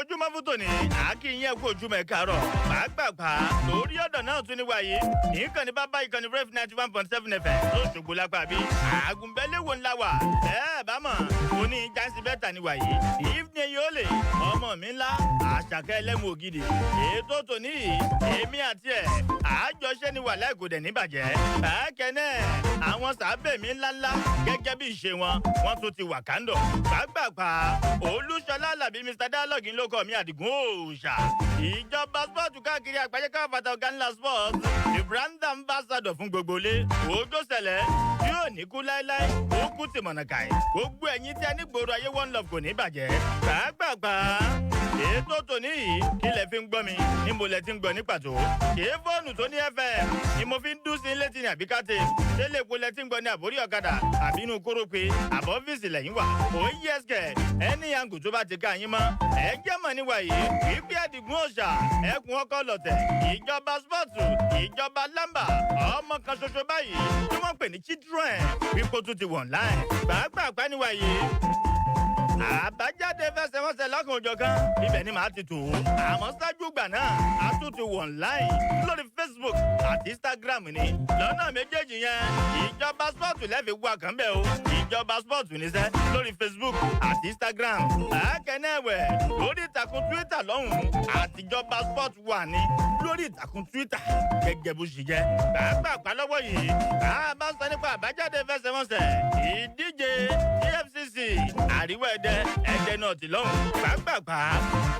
ojúmọ́ fún tòní àkíyìn kú ojúmọ́ ẹ káàárọ̀ pàápàá lórí ọ̀dọ̀ náà tún ní wáyé ìkànnì bàbá ìkànnì ref 91.7 FM lóṣogbo lápá bí àgùnbẹ́lẹ́wò ńlá wà ẹ bá mọ̀ mo ní jáǹsì bẹ́tà ní wáyé ìfúnni yóò lè ọmọ mi ńlá àṣàkẹ́ ẹlẹ́mu ògidì ètò tòní yìí èmi àti ẹ̀ àjọṣe ni wà láìkòdẹ̀ níbàjẹ́ bákẹ́ náà àwọn sàábẹ̀ mi ńláńlá gẹ́gẹ́ bí ìṣe wọn tún ti wà kándọ̀ pàápàá olúṣọlá alábí mr dialogue ló kọ mi àdìgún òòṣà ìjọba sport káàkiri àgbáyé káfàtà ọ̀gá ńlá sport the brand ambassador fún gbogbo ilé òjò ṣẹlẹ̀ yóò ní kú láéláé ó kú tìmọ̀nàkà ẹ̀ gbogbo ẹ̀yin tí a ní gbòòrò ayé one love kò ní bàjẹ́ pàápàá ètò tòní yìí kí lẹ fi ń gbọ́ mi níbo lẹ ti ń gbọ́ ní pàtó kì í fóònù tó ní fm ni mo fi ń dún sí létí ní àbíkáte délé epo lẹ ti ń gbọ́ ní àbórí ọ̀kadà àbí inú kórópè àbọ̀ ọ́fíìsì lẹ́yìn wà ó ń yẹ ẹsẹ̀ ẹni yàngù tó bá ti ká yín mọ́ ẹ jẹ́ mọ̀ níwà yìí wípé àdìgún òòṣà ẹkùn ọkọ̀ lọ̀tẹ̀ ìjọba spọ́ọ̀tù ìjọba lámbà ọmọ kan ṣoṣo báyìí tí wọ́n pè ní children wípé ó tún ti wọ̀n láì pàápàá níwà yìí àbájáde fẹsẹ̀wọnsẹ̀ lọ́kàn òjọ̀ kan ibẹ̀ ni màá ti tò ó àmọ́ ṣáájú gbà náà a tún ti wọ̀ online lórí facebook àti instagram ni lọ́nà méjèèjì yẹn ìjọba spọ́ọ̀tù lẹ́fẹ̀ẹ́ wà kàn bẹ́ẹ̀ o ìjọba spọ́ọ̀tù níṣẹ́ lórí facebook àti instagram bákẹ́nẹ́wẹ̀ lórí ìtàkùn twitter lọ́hùn-ún àtijọba spọ́ọ̀tù wà ní lórí ìtàkùn twitter gẹ́gẹ́ bó ṣe jẹ́ pàápàá lọ́wọ́ yìí a bá sọ nípa àbájáde fẹsẹ̀wọnsẹ̀ ìdíje efcc àríwá ẹ̀dẹ̀ náà ti lọ́hùn pàápàá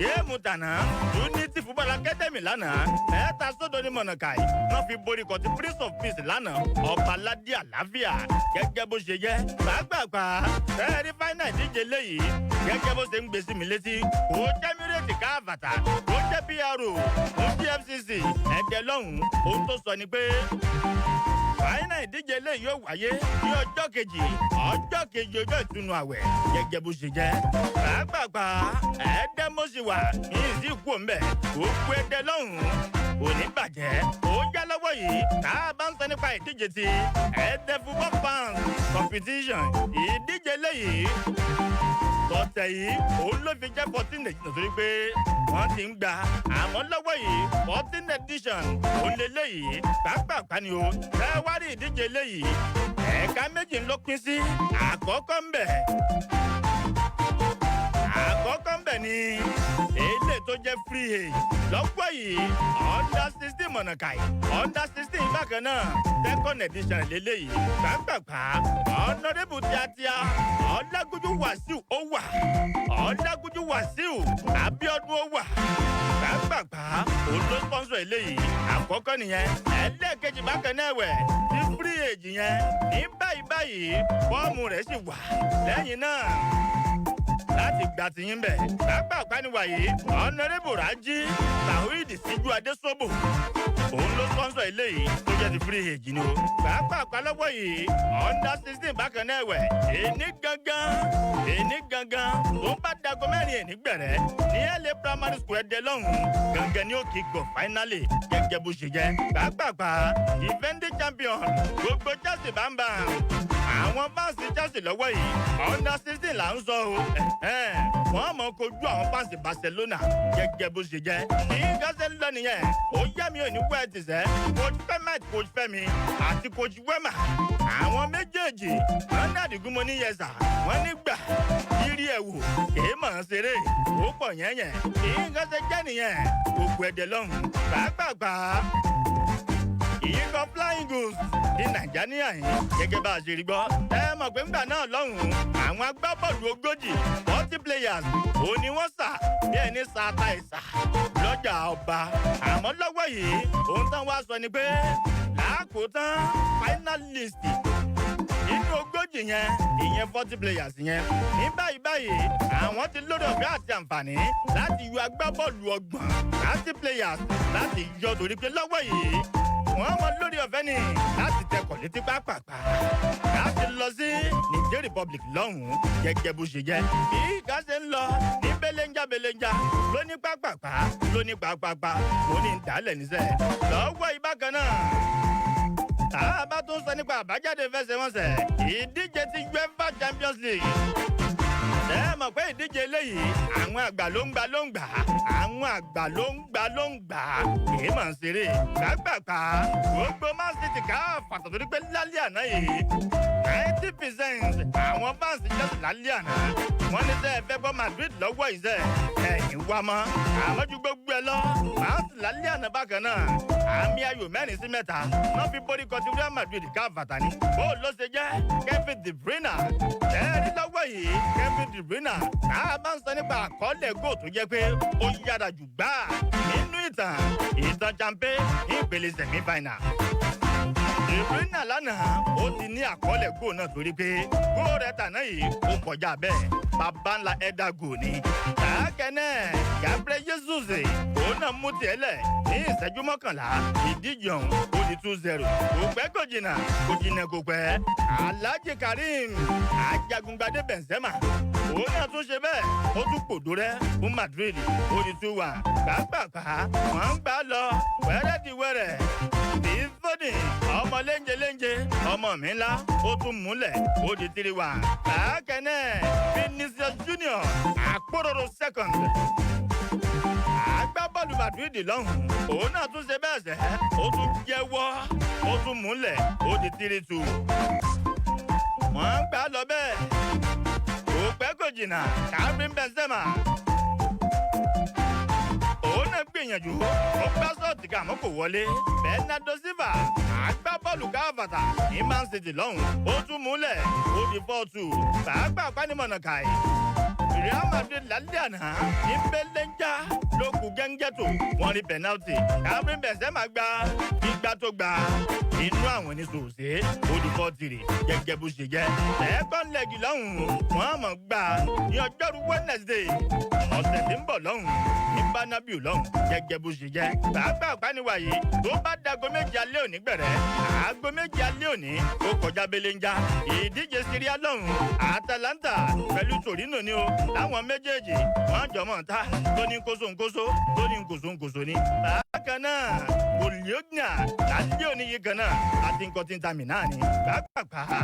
géèmù tànà unity football academy lánàá mẹ́ta sódò ní mọ̀nàkàì wọ́n fi borí kọtí prince of peace lánàá ọbaládé àlàáfíà gẹ́gẹ́ bó ṣe jẹ́ pàápàá fẹ́ẹ́rí fáínà ìdíje léyìí gẹ́gẹ́ bó ṣe ń gbé sí mi létí kò jẹ́ mírètì káàbàtà kò jẹ́ pro kò jẹ́ fcc ẹ̀dẹ̀ lọ́hùn ohun tó sọ ni pé fáínà ìdíje lè yóò wáyé ní ọjọ́ kejì ọjọ́ ìtúnu àwẹ̀ gẹ́gẹ́ bó ṣe jẹ́ pàápàá ẹ̀ẹ́dẹ́ mo sì wà ní ìsìnkú ọ̀nbẹ òkú ẹ̀dẹ́ lọ́hùn-ún òní bàjẹ́ ó yá lọ́wọ́ yìí tá a bá ń sọ nípa ìdíje ti ẹ̀ẹ́dẹ́ football fans competition ìdíje léyìí tọ́tẹ̀ yìí òun ló fi jẹ́ 14 nítorí pé wọ́n ti ń gbà àmọ́ lọ́wọ́ yìí 14 edition òun lè léyìí pàápàá ni o ẹ wá rí ìdíje léyìí ẹ̀ka méjì ló pín sí àkọ́kọ́ ń bẹ̀ ni èlé tó jẹ́ free age lọ́pọ̀ yìí under 16 mọ̀nàkàì under 16 bákan náà second edition lélẹ́yìí pàápàá honourable tíátíá ọ̀làgójú wàsíù ó wà ọ̀làgójú wàsíù abíọ́dún ó wà pàápàá òun ló sponsor eléyìí àkọ́kọ́ nìyẹn ẹlẹ́ẹ̀kejì bákan náà ẹ̀wẹ̀ tí free age yẹn ní báyìí fọ́ọ̀mù rẹ̀ sì wà lẹ́yìn náà láti gba tiyín bẹ̀ pàápàá níwà yìí honourable rájí tawhid síjú adésóbò òun ló sponsor eléyìí tó jẹ́ ti free age ni o pàápàá lọ́wọ́ yìí under 16 bákan náà ẹ̀wẹ̀ èní gangan tó ń bá dago mẹ́rin èní gbẹ̀rẹ́ ní LA primary school ẹ̀dẹ́ lọ́hùn-ún gangan ni ó kì í gbọ̀ finally gẹ́gẹ́ bó ṣe jẹ́ pàápàá defending champion gbogbo Chelsea bàbá àwọn fáǹsì Chelsea lọ́wọ́ yìí under 16 là ń sọ o wọ́n mọ̀ kojú àwọn fáǹsì Barcelona gẹ́gẹ́ bó ṣe jẹ́ kí gánṣẹ́ ń lọ nìyẹn ó yá mi ò ní wẹ́ẹ̀ ti sẹ́ coach Fẹ́mi coach Fẹ́mi àti coach Wema àwọn méjèèjì wọ́n ní àdìgún mo ní yẹsà wọ́n ní gbà yírí ẹ̀ wò èé mọ̀ ń ṣeré ó pọ̀ yẹ́nyẹ́ kí gánṣẹ́ jẹ́ nìyẹn gbogbo ẹ̀dẹ̀ lọ́hùn pàápàá ìyíkọ flying goals ní nàìjíríà yìí gẹ́gẹ́ bá a ṣe rí gbọ́ ẹ mọ̀ pé ńgbà náà lọ́hùn-ún àwọn agbábọ́ọ̀lù 40 players òun ni wọ́n sà bí ẹni sa ata ìsà lọ́jà ọba àmọ́ lọ́wọ́ yìí òun tán wá sọ ni pé lákòótán finalist nínú 40 yẹn ìyẹn 40 players yẹn ní báyìí àwọn ti lórí ọ̀fẹ́ àti àǹfààní láti yọ agbábọ́ọ̀lù 30 players láti yọ torí pé lọ́wọ́ yìí wọ́n mọ lórí ọ̀fẹ́ ni láti tẹkọ̀ létí pápápá láti lọ sí Niger Republic lọ́hùn-ún gẹ́gẹ́ bó ṣe jẹ́ bí ìka ṣe ń lọ ní belenja lóní pápápá lóní pápápá lóní ìdálẹ̀ níṣẹ́ lọ́wọ́ ìbákan náà tá a bá tún sọ nípa àbájáde fẹsẹ̀wọnsẹ̀ ìdíje ti UEFA Champions League ẹ mọ̀ pé ìdíje eléyìí àwọn àgbà ló ń gbà àwọn àgbà ló ń gbà kì í mọ̀ ń ṣeré gbàgbàgbà gbogbo Man City ká fàtọ̀ torí pé lálẹ́ àná yìí 90% àwọn fans Chelsea lálẹ́ àná wọ́n ní sẹ́ ẹ fẹ́ bọ́ Madrid lọ́wọ́ ìṣe ẹ̀yìn wá mọ́ àmọ́ ju gbogbo ẹ lọ Man City lálẹ́ àná bákan náà àmì ayò 4-3 wọ́n fi borí kọtí Real Madrid ká fàtà ní bó ló ṣe jẹ́ Kevin De Bruyne ẹ̀rí lọ́wọ́ yìí Kevin De Bruyne náà máa ń sọ nípa àkọọ́lẹ̀ góò tó jẹ́ pé ó yára jù gbáà nínú ìtàn champion ìpele semi-final. De Bruyne lánàá ó ti ní àkọọ́lẹ̀ góò náà torí pé góò rẹ̀ tàná yìí ó kọjá bẹ́ẹ̀ bàbá ńlá ẹ̀dá góò ni. kàákẹ́nẹ́ Gabriel Jesus òun náà mú tiẹ̀ lẹ̀ ní ìṣẹ́jú 11 ìdíje ọ̀hún ó di 2-0 kò pẹ́ kò jìnnà kò pẹ́ Alhaji Karim Ajagungbadé Benzema òun náà tún ṣe bẹ́ẹ̀ ó tún pòdó rẹ́ fún Madrid ó di 2-1 pàápàá wọ́n ń gbà lọ wẹ́rẹ́díwẹ́rẹ́ ìfọ́dìn ọmọ léńjẹ ọmọ mi ńlá ó tún múlẹ̀ ó di 3-1 kàákẹ́nẹ́ Vinicius Junior àpòròrò second agbábọ́ọ̀lù Madrid lọ́hùn òun náà tún ṣe bẹ́ẹ̀ sẹ́ ó tún jẹ́wọ́ ó tún múlẹ̀ ó di 3-2 wọ́n ń gbà lọ bẹ́ẹ̀ kò pẹ́ kò jìnnà Karim Benzema òun náà gbìyànjú ó gbá sọ́ọ̀tì ká àmọ́ kò wọlé Bernardo Silva agbábọ́ọ̀lù káfàtà ní Man City lọ́hùn ó tún múlẹ̀ ó di 4-2 pàápàá pánimọ̀nà kàì Real Madrid lálẹ́ àná ní belenja ló kù gẹ́ngẹ́tò wọ́n rí penalty Karim Benzema gba gbígbá tó gba inú àwọn oníṣòwòṣe ó di 4-3 gẹ́gẹ́ bó ṣe jẹ́ second leg lọ́hùn wọ́n mọ̀ gbà ní ọjọ́rú Wednesday ọ̀sẹ̀ tí ń bọ̀ lọ́hùn ní Bernabeu lọ́hùn gẹ́gẹ́ bó ṣe jẹ́ pàápàá pàníwá yìí tó bá dago 7 alẹ́ òní gbẹ̀rẹ́ aago 7 alẹ́ òní ó kọjá belenja ìdíje Syria lọ́hùn Atalanta pẹ̀lú Torino ni o láwọn méjèèjì wọ́n jọmọ́ ta tó ní kóso tó ní kóso ní. bákan náà Bologna lálẹ́ òní yìí kan náà àti nǹkan tí ń ta mìíràn ni pàápàá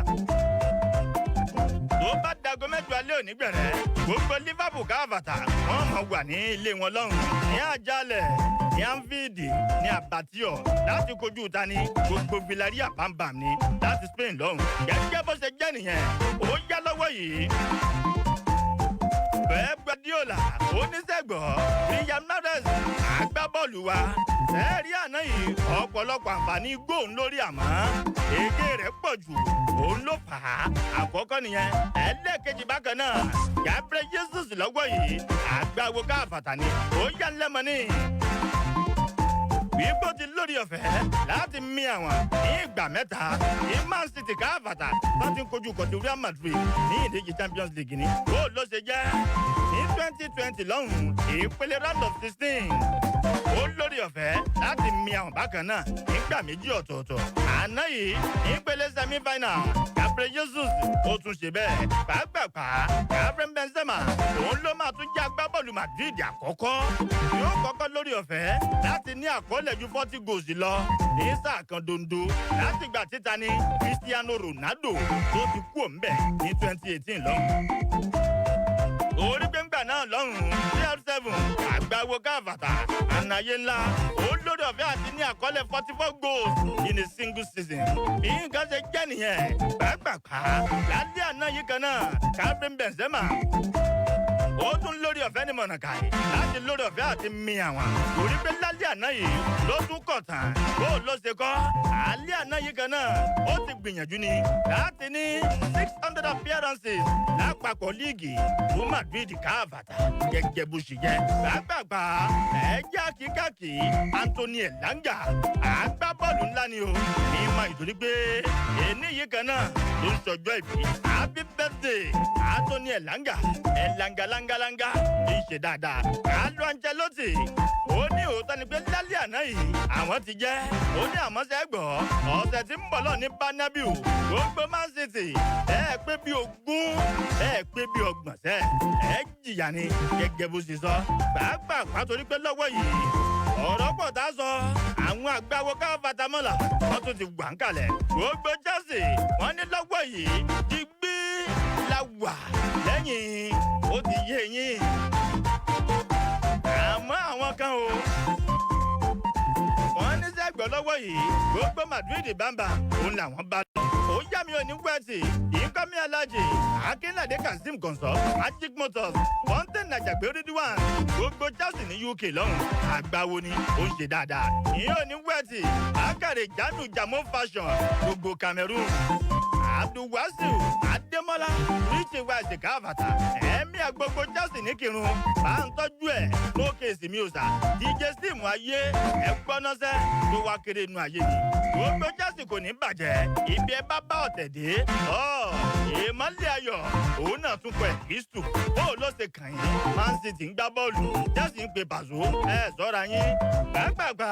tó bá dago 7 alẹ́ òní gbẹ̀rẹ́ gbogbo Liverpool káfàtà wọ́n mọ̀ wà ní ilé wọn lọ́hùn ní Àjàlẹ̀ ní Anfield ní Abattoir láti kojú ta ni gbogbo Villarreal bámbàm ni láti Spain lọ́hùn gẹ́gẹ́ bó ṣe jẹ́ nìyẹn ó yá lọ́wọ́ yìí Pep Guardiola oníṣègbọ̀ Riyad Mahrez agbábọ́ọ̀lù wa ẹ̀rí àná yìí ọ̀pọ̀lọpọ̀ àǹfààní góòlù lórí àmọ́ èké rẹ̀ pọ̀ jù òun ló fà á àkọ́kọ́ nìyẹn ẹlẹ́ẹ̀kejì bákan náà Gabriel Jesus lọ́wọ́ yìí àgbáwo káfàtà ni ó yá lẹ́mọ̀ ní wípé ti lórí ọ̀fẹ́ láti mí àwọn ní ìgbà 3 ní Man City káfàtà wọ́n ti ń kojú kọ̀tù Real Madrid ní ìdíje Champions League ni ó ló ṣe jẹ́ ní 2020 lọ́hùn ìpele round of 16 ó lórí ọ̀fẹ́ láti mí àwọn bákan náà nígbà 2 ọ̀tọ̀ọ̀tọ̀ àná yìí ìpele semi-final Gabriel Jesus ó tún ṣe bẹ́ẹ̀ pàápàá Karim Benzema òun ló máa tún jẹ́ agbábọ́ọ̀lù Madrid àkọ́kọ́ yóò kọ́kọ́ lórí ọ̀fẹ́ láti ní àkọọ́lẹ̀ ju 40 goals lọ ní sáà kan dondo láti gbà títa ní Cristiano Ronaldo tó ti kú òǹbẹ̀ ní 2018 lọ́hùn. orí gbẹ̀ngbà náà lọ́hùn CR7 àgbáwo káfàtà ànàyé ńlá òun lórí ọ̀fẹ́ àti ní àkọọ́lẹ̀ 44 goals in a single season. bí nǹkan ṣe jẹ́ nìyẹn pàápàá lálẹ́ àná yìí kan náà Karim Benzema ó tún lórí ọ̀fẹ́ ní mọ̀nàkàì láti lórí ọ̀fẹ́ àti mi àwọn torí pé lálẹ́ àná yìí ló tún kọ̀ tán bó ló ṣe kọ́ alẹ́ àná yìí kan náà ó ti gbìyànjú ni láti ní 600 appearances lápapọ̀ líìgì fún Madrid káfàtà gẹ́gẹ́ bó ṣe jẹ́ pàápàá ẹ̀já kíkàkì Anthony Elanga agbábọ́ọ̀lù ńlá ni o ní ìmọ̀ ìtorí pé èní yìí kan náà ló ń ṣọjọ́ ìbí happy birthday Anthony Elanga langalanga kì í ṣe dáadáa Carlo Ancelotti ó ní òótọ́ ni pé lálẹ́ àná yìí àwọn ti jẹ́ ó ní àmọ́sẹ́ gbọ́ ọ̀sẹ̀ tí ń bọ̀ lọ ní Bernabeu gbogbo Man City pé bí 20 pé bí 30 jìyà ni gẹ́gẹ́ bó ṣe sọ pàápàá torí pé lọ́wọ́ yìí ọ̀rọ̀ pọ̀ tá a sọ àwọn àgbáwo káfàtà mọ́là wọ́n tún ti wà ń kalẹ̀ gbogbo Chelsea wọ́n ní lọ́wọ́ yìí ti gbé la wà lẹ́yìn lọ́wọ́ yìí gbogbo Madrid bàbà òun làwọn bá lọ. ó yá mi ò ní wẹ́ẹ̀tì ìkọ́mi alájì akínládé kazeem kọ̀ǹsọ́ magic motors fountain àjàgbé rídíwàn gbogbo Chelsea ní UK lọ́hùn àgbáwo ni ó ń ṣe dáadáa. ìyẹn ò ní wẹ́ẹ̀tì akàrè jánu jamo fashion gbogbo Cameroon abdulwasiu adémọlá richie wáṣẹ káfàtà ẹ̀mí àgbogbo Chelsea ní kírun bá ń tọ́jú ẹ̀ lókè ìsinmi òòsà DJ Steam ayé ẹ̀ gbọ́nọ́sẹ́ tó wá kéré nu ayé ni gbogbo Chelsea kò ní bàjẹ́ ibi ẹ bá bá ọ̀tẹ̀ dé ìmọ̀lẹ̀ ayọ̀ òun náà tún pẹ̀ kristu bó ló ṣe kàn yín Man City ń gbá bọ́ọ̀lù Chelsea ń pe pàṣọ ẹ sọ́ra yín gbàgbàgbà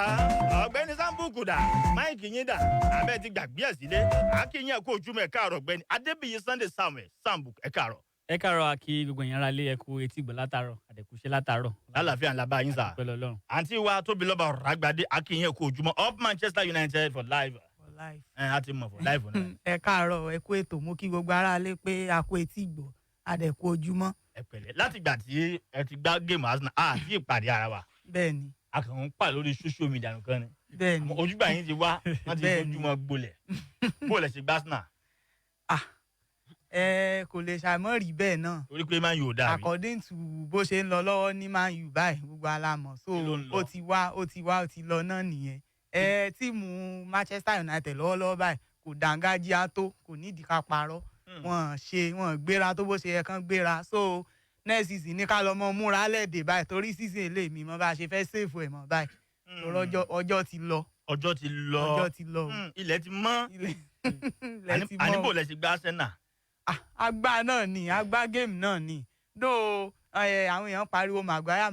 ọ̀gbẹ́ni sambuku dà máìkì yín dà abẹ́ ti gbàgbé ẹ̀ sílé akínyìn ẹ̀kọ́ ojúmọ̀ ẹ̀ka àrọ̀ ọ̀gbẹ́ni adébíyí Sunday Samuel sambuku ẹ̀ka àrọ̀. ẹ káàárọ̀ àkí gbogbo èèyàn ara lé ẹkú etí ìgbọ́ látàárọ̀ àdẹ̀kùṣe látàárọ̀. lálàáfíà ńlá bá yín sà. pẹ̀lú Ọlọ́run. àǹtí wa tóbi lọ́ba ọ̀rọ̀ àgbàdé akínyìn ẹ̀kọ́ ojúmọ́ up Manchester United for life. a ti mọ̀ for life náà. ẹ káàárọ̀ ẹ kú ètò mú kí gbogbo ara lé pé a kú etí ìgbọ́ àdẹ̀kù ojúmọ́. ẹ pẹ̀lẹ́ láti ìgbà tí ẹ ti gbá géèmù Arsenal àti ìpàdé ara wa. bẹ́ẹ̀ni. a kàn ń pà lórí social media nìkan ni. bẹ́ẹ̀ni. ojúgbà yín ti wá wọ́n ti ojúmọ́ gbolẹ̀ bólẹ̀ ṣe gbá Arsenal. Kò lè ṣàmọ́ rí bẹ́ẹ̀ náà. torí pé Man U dàbí. according to bó ṣe ń lọ lọ́wọ́ ní Man U báyìí gbogbo alámọ̀ so ó ti lọ náà nìyẹn. tíìmù Manchester United lọ́wọ́lọ́wọ́ báyìí kò dàngájíá tó kò nídìí ká parọ́ wọ́n gbéra tó bó ṣe yẹ kán gbéra so next season ní ká lọ mọ múra lẹ́ẹ̀dẹ̀ báyìí torí season èlé mi mọ bá a ṣe fẹ́ sèfù ẹ̀ mọ́ báyìí ọjọ́ ti lọ. ọjọ́ ti lọ ilẹ̀ ti mọ́ àníbò lẹ ṣe gbá Arsenal. Agbá náà ni agbá géèmù náà ni dó àwọn èèyàn pariwo Maguire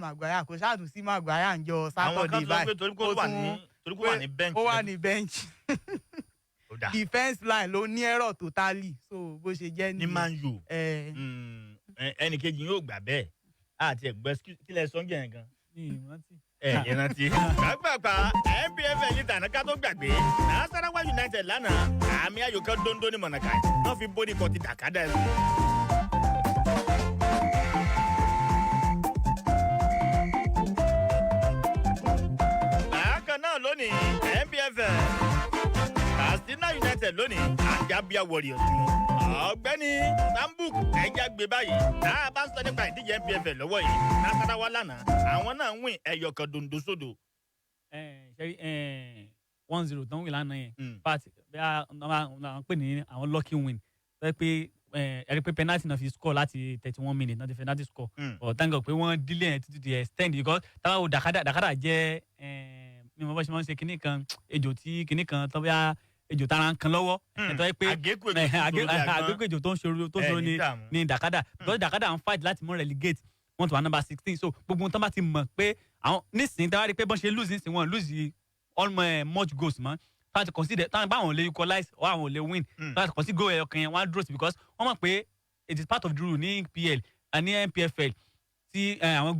kò ṣáàtún sí Maguire ń jọ Saturday báyìí torí kó wà ní bench. ó wà ní bench defence line ló ní error totally so bó ṣe jẹ́ ní Man U ẹnì kejì yóò gbà bẹ́ẹ̀ àti ẹ̀gbẹ́ kílẹ̀ sọ́njẹ̀ yẹn gan. ìrántí. gbàgbàgbà NPFL yìí tànà ká tó gbàgbé Nasarawa United lánàá àmì ayò kan dondo ní mọ̀nàkà wọ́n fi bóde kọ́ ti dàkádà ẹ̀. bákan náà lónìí NPFL Katsina United lónìí Àjàbíà Warriors ni ọ̀gbẹ́ni Tambuk ẹja gbé báyìí náà bá ń sọ nípa ìdíje NPFL lọ́wọ́ yìí Nasarawa lánàá àwọn náà ń win ẹyọ kan dondo sódò. 1-0 tán wí lánàá yẹn part bí wọ́n pè ní àwọn lucky win sọ pé ẹ̀rí pé penalty náà fi score láti 31 minutes náà ti penalty score but thank God pé wọ́n delay ẹ̀ títí di extend because táwa wo Dakada jẹ́ mi mọ̀ bá ṣe máa ń ṣe kinní kan kinní kan tó bá ejò tara ń kan lọ́wọ́ ẹ̀tọ́ yẹ pé àgékù ejò tó ń ṣòro ní Dakada because Dakada ń fight láti mú relegate wọ́n tó wà number 16 so gbogbo tó bá ti mọ̀ pé àwọn nísìnyí táwa rí pé bọ́n ṣe lose nísìnyí wọ́n lose almost much goals mọ́ táwọn ti consider táwọn báwọn lè equalize or àwọn lè win táwọn ti consider goal ẹ̀yọkàn yẹn wọ́n á draw because wọ́n mọ̀ pé it is part of the rule ní PL and ní NPFL ti àwọn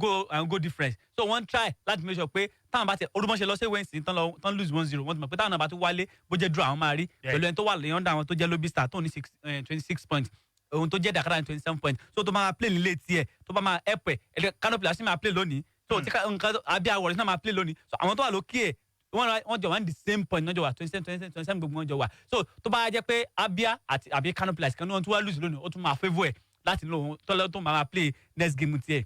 goal difference so wọ́n try láti make sure pé táwọn bá ti olùmọ̀ṣẹ́ lọ sí Wednesday tán lose 1-0 wọ́n ti mọ̀ pé táwọn náà bá tún wálé bó jẹ́ draw àwọn máa rí pẹ̀lú ẹni tó wà lẹ́yìn ọ̀dà àwọn tó jẹ́ Lobby Star tó ní 26 points ohun tó jẹ́ Dakada ní 27 points so tó máa play nílé tiẹ̀ tó bá máa help ẹ̀ Canopy àti máa play lónìí so nǹkan Abia Warriors náà máa play lónìí so àwọn tó wà lókè ẹ̀ wọ́n jọ wà ní the same point náà jọ wà 27 gbogbo wọn jọ wà so tó bá jẹ́ pé Abia àbí Canopy àti kan ní wọn tó wá lose lónìí ó tún máa favour ẹ̀ láti lò tó máa play next game tiẹ̀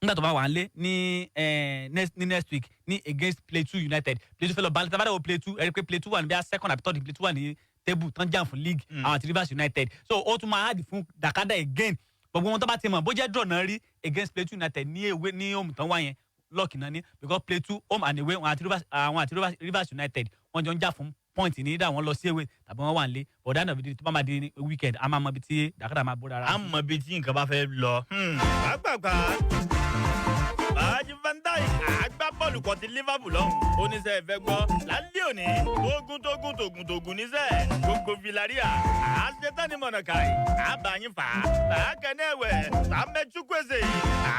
nígbà tó bá wà ń lé ní next week ní against Plateau United Plateau fẹ́ lọ balẹ̀ tábàdà wò Plateau ẹ̀rí pé Plateau wà ní bí i second àbí third Plateau wà ní table tán jàm fún league àwọn àti Rivers United so ó tún máa hard fún Dakada again gbogbo wọn tó bá ti mọ̀ bó jẹ́ draw náà rí against Plateau United ní home tán wá yẹn lọ́ọ̀kì náà ní because Plateau home and away àwọn àti Rivers United wọ́n jọ ń jà fún point ní ìdá wọn lọ sí ewé tàbí wọn wà ń lé bọ̀dá náà tó bá máa di weekend a máa mọ ibi tí Dakada máa bóra ara. a mọ ibi tí nǹkan bá fẹ́ lọ. gbàgbàgbà Virgil van Dijk agbábọ́ọ̀lù kan ti Liverpool lọ́hùn oníṣẹ́ ìfẹ́ gbọ́ lálẹ́ òní tógún níṣẹ́ gbogbo Villarreal àṣetánì mọ̀nàkàì àbáyín fà á làákẹ́ni ẹ̀wẹ̀ Samuel Chukwueze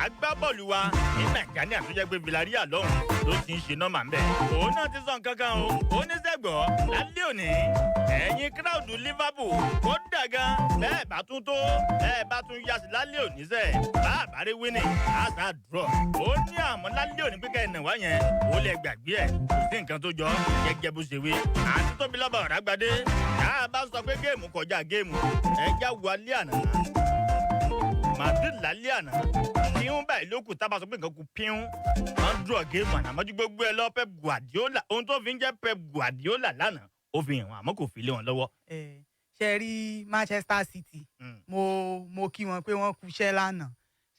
agbábọ́ọ̀lù wa ní Nàìjíríà tó jẹ́ pé Villarreal lọ́hùn ló ti ń ṣe nọ́mà ńbẹ̀ òun náà ti sọ nǹkan kan o oníṣẹ́ gbọ́ lálẹ́ òní ẹ̀yin kíráùdù Liverpool kó dàgan bẹ́ẹ̀ bá tún yá sí lálẹ́ òní sẹ́ bá àbárí winning àṣà draw ó ní àmọ́ lálẹ́ òní pé kẹ́ ẹ̀ nà wá yẹn ó lè gbàgbé ẹ̀ kò sí nǹkan tó jọ gẹ́gẹ́ bó ṣe wí. àti tóbi lọ́ba ọ̀ràgbádé tá a bá sọ pé géèmù kọjá géèmù ẹja wálé àná Madrid lálẹ́ àná píún báyìí ló kù tá a bá sọ pé nǹkan kù píún wọ́n dúró géèmù àná àmọ́jú gbogbo ẹ lọ Pep Guardiola ohun tó fi ń jẹ́ Pep Guardiola lánàá ó fi hàn àmọ́ kò fi lé wọn lọ́wọ́. ṣe rí Manchester City mo kí wọn pé wọ́n kúṣẹ́ lánàá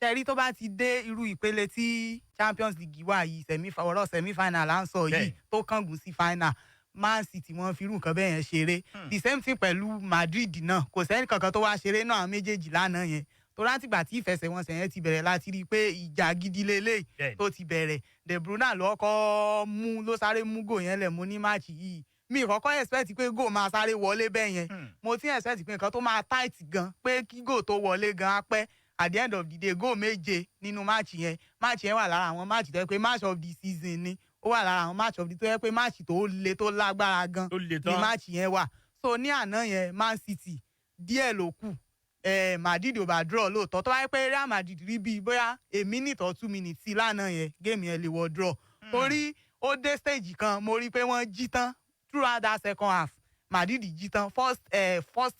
ṣe rí tó bá ti dé irú ìpele tí Champions League wà yìí ọ̀rọ̀ semi-final à ń sọ yìí tó kángun sí final Man City wọ́n fi irú nǹkan bẹ́ẹ̀ yẹn ṣeré the same thing pẹ̀lú Madrid náà kò sẹ́ni kankan tó wá ṣeré náà àwọn méjèèjì lánàá yẹn tó látìgbà tí ìfẹsẹ̀wọnsẹ̀ yẹn ti bẹ̀rẹ̀ láti rí i pé ìjà gidi lélẹ̀ tó ti bẹ̀rẹ̀ De Bruyne ló sáré mú gò yẹn lẹ̀ mú ní máàcì yìí mi kọ́kọ́ expect pé gò máa sáré wọlé bẹ́ẹ̀ yẹn mo ti expect pé nǹkan tó máa tight gan pé kí gò tó wọlé gan á pẹ́ at the end of the day gò méje nínú máàcì yẹn wà lára àwọn máàcì tó yẹ pé match of the season ni ó wà lára àwọn match of the tó yẹ pé máàcì tó le tó lágbára gan ni máàcì yẹn wà so ní àná yẹn Man City díẹ̀ ló kù Madrid ò bá draw lóòótọ́ tó wáyé pé Real Madrid rí bíi bóyá a minute or 2 minutes sí lánàá yẹn game yẹn lè wọ draw torí ó dé stage kan mo rí pé wọ́n jí tán throughout that second half Madrid jí tán first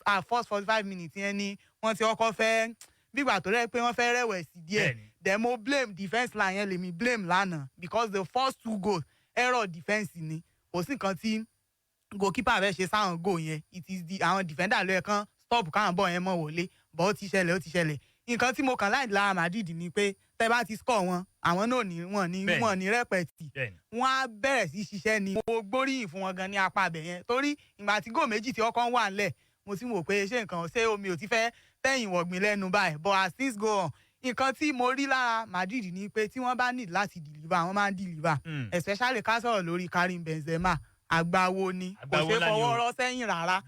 45 minutes yẹn ni wọ́n ti kọ́kọ́ fẹ́ bígbà tó rẹ́ pé wọ́n fẹ́ rẹ̀wẹ̀sì díẹ̀ then mo blame defence line yẹn lèmi blame lánàá because the first 2 goals error defence ni kò sí nǹkan tí goalkeeper rẹ̀ ṣe sáwọn goal yẹn it is àwọn defender ló yẹ kán stop káwọn bọ̀ yẹn mọ́ wọlé bọ́ ó ti ṣẹlẹ̀ nǹkan tí mo kàn láì lára Madrid ni pé tẹ́ bá ti score wọn àwọn náà wọ́n ní rẹpẹtì wọ́n á bẹ̀rẹ̀ sí ṣiṣẹ́ ni mo gbóríyìn fún wọn gan ní apá abẹ yẹn torí ìgbà tí góò méjì tí ọkàn wà ńlẹ̀ mo ti wò pé ṣé omi ò ti fẹ́ tẹ̀yìn wọ̀gbìn lẹ́nu báyìí but as things go on nǹkan tí mo rí lára Madrid ni pé tí wọ́n bá need láti deliver wọ́n máa ń deliver especially ká sọ̀rọ̀ lórí Karim Benzema àgbáwo ni kò ṣe fọwọ́ rọ́ sẹ́yìn rárá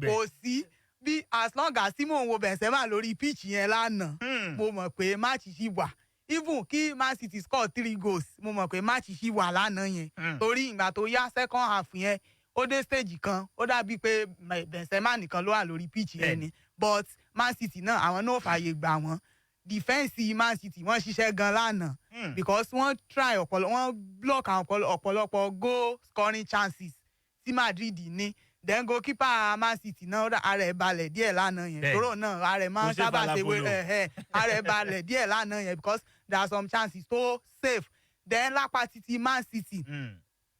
kò sí bí as long as tí mò ń wo Benzema lórí pitch yẹn lánàá mo mọ̀ pé match ṣì wà even kí Man City score 3 goals mo mọ̀ pé match ṣì wà lánàá yẹn torí ìgbà tó yá second half yẹn ó dé stage kan ó dàbí pé Benzema nìkan ló wà lórí pitch yẹn ni but Man City náà àwọn náà fààyè gbà wọ́n defence Man City wọ́n ṣiṣẹ́ gan lánàá because wọ́n try wọ́n block ọ̀pọ̀lọpọ̀ goal scoring chances tí Madrid ní then goalkeeper Man City náà ara ẹ̀ balẹ̀ díẹ̀ lánàá yẹn tóró náà ara ẹ̀ máa ń sábà ṣe ara ẹ̀ balẹ̀ díẹ̀ lánàá yẹn because there are some chances tó safe then lápá títí Man City